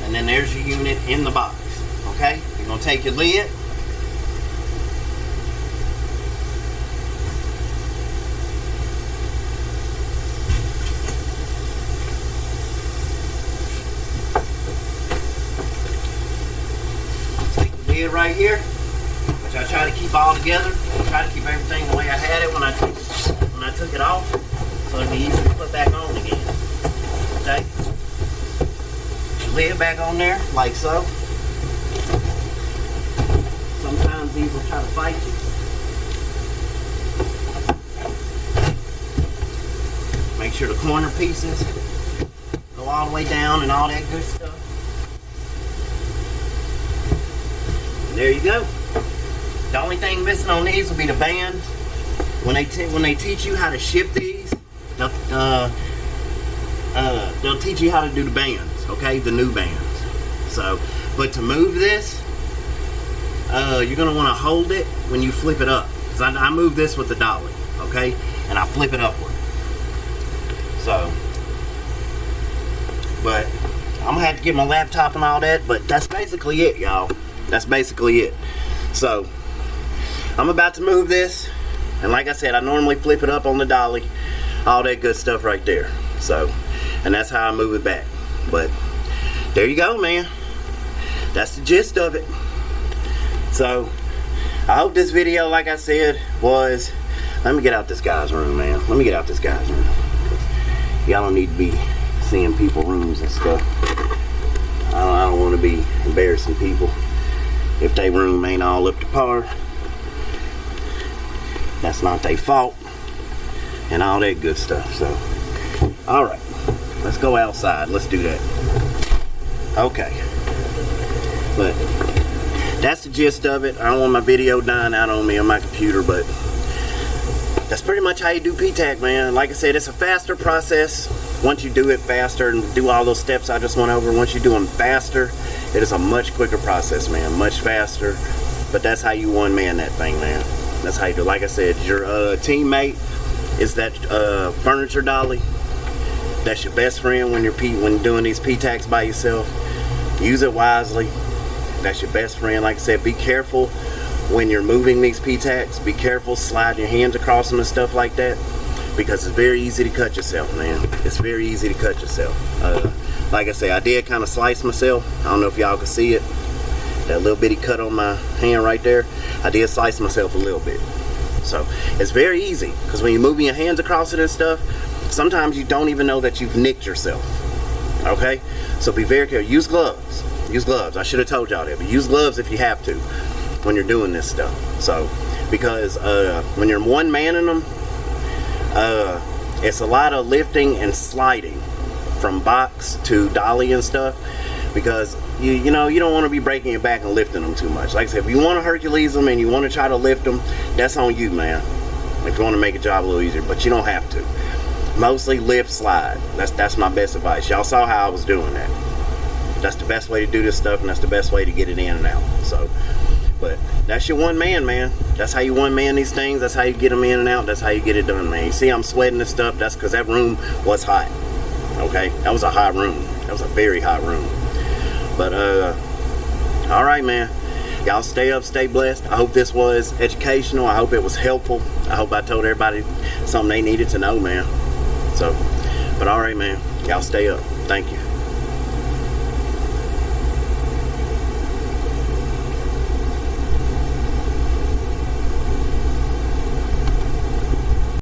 And then there's your unit in the box. Okay? You're going to take your lid. Take the lid right here. Which I try to keep all together. I try to keep everything the way I had it when I took it off, so it'd be easy to put back on again. Okay? Lid back on there, like so. Sometimes these will try to fight you. Make sure the corner pieces go all the way down and all that good stuff. And there you go. The only thing missing on these will be the bands. When they teach you how to ship these, they'll teach you how to do the bands, okay? The new bands. So, but to move this, you're gonna want to hold it when you flip it up. Cause I move this with the dolly, okay? And I flip it upward. So, but I'm gonna have to get my laptop and all that. But that's basically it, y'all. That's basically it. So, I'm about to move this, and like I said, I normally flip it up on the dolly, all that good stuff right there. So, and that's how I move it back. But there you go, man. That's the gist of it. So, I hope this video, like I said, was, let me get out this guy's room, man. Let me get out this guy's room. Y'all don't need to be seeing people's rooms and stuff. I don't want to be embarrassing people if their room ain't all up to par. That's not their fault, and all that good stuff. So, all right, let's go outside. Let's do that. Okay, but that's the gist of it. I don't want my video dying out on me on my computer, but that's pretty much how you do PTAC, man. Like I said, it's a faster process. Once you do it faster and do all those steps I just went over, once you do them faster, it is a much quicker process, man. Much faster. But that's how you one-man that thing, man. That's how you do. Like I said, your teammate is that furniture dolly. That's your best friend when you're doing these PTACs by yourself. Use it wisely. That's your best friend. Like I said, be careful when you're moving these PTACs. Be careful sliding your hands across them and stuff like that, because it's very easy to cut yourself, man. It's very easy to cut yourself. Like I say, I did kind of slice myself. I don't know if y'all can see it. That little bitty cut on my hand right there. I did slice myself a little bit. So it's very easy, because when you're moving your hands across it and stuff, Sometimes you don't even know that you've nicked yourself. Okay? So be very careful. Use gloves. Use gloves. I should have told y'all that, but use gloves if you have to when you're doing this stuff. So, because when you're one man in them, it's a lot of lifting and sliding from box to dolly and stuff, because you know, you don't want to be breaking your back and lifting them too much. Like I said, if you want to Hercules them and you want to try to lift them, that's on you, man. If you want to make a job a little easier, but you don't have to. Mostly lift, slide. That's my best advice. Y'all saw how I was doing that. That's the best way to do this stuff, and that's the best way to get it in and out. So, but that's your one man, man. That's how you one man these things. That's how you get them in and out. That's how you get it done, man. You see I'm sweating this stuff? That's because that room was hot. Okay? That was a hot room. That was a very hot room. But, all right, man. Y'all stay up, stay blessed. I hope this was educational. I hope it was helpful. I hope I told everybody something they needed to know, man. So, but all right, man. Y'all stay up. Thank you.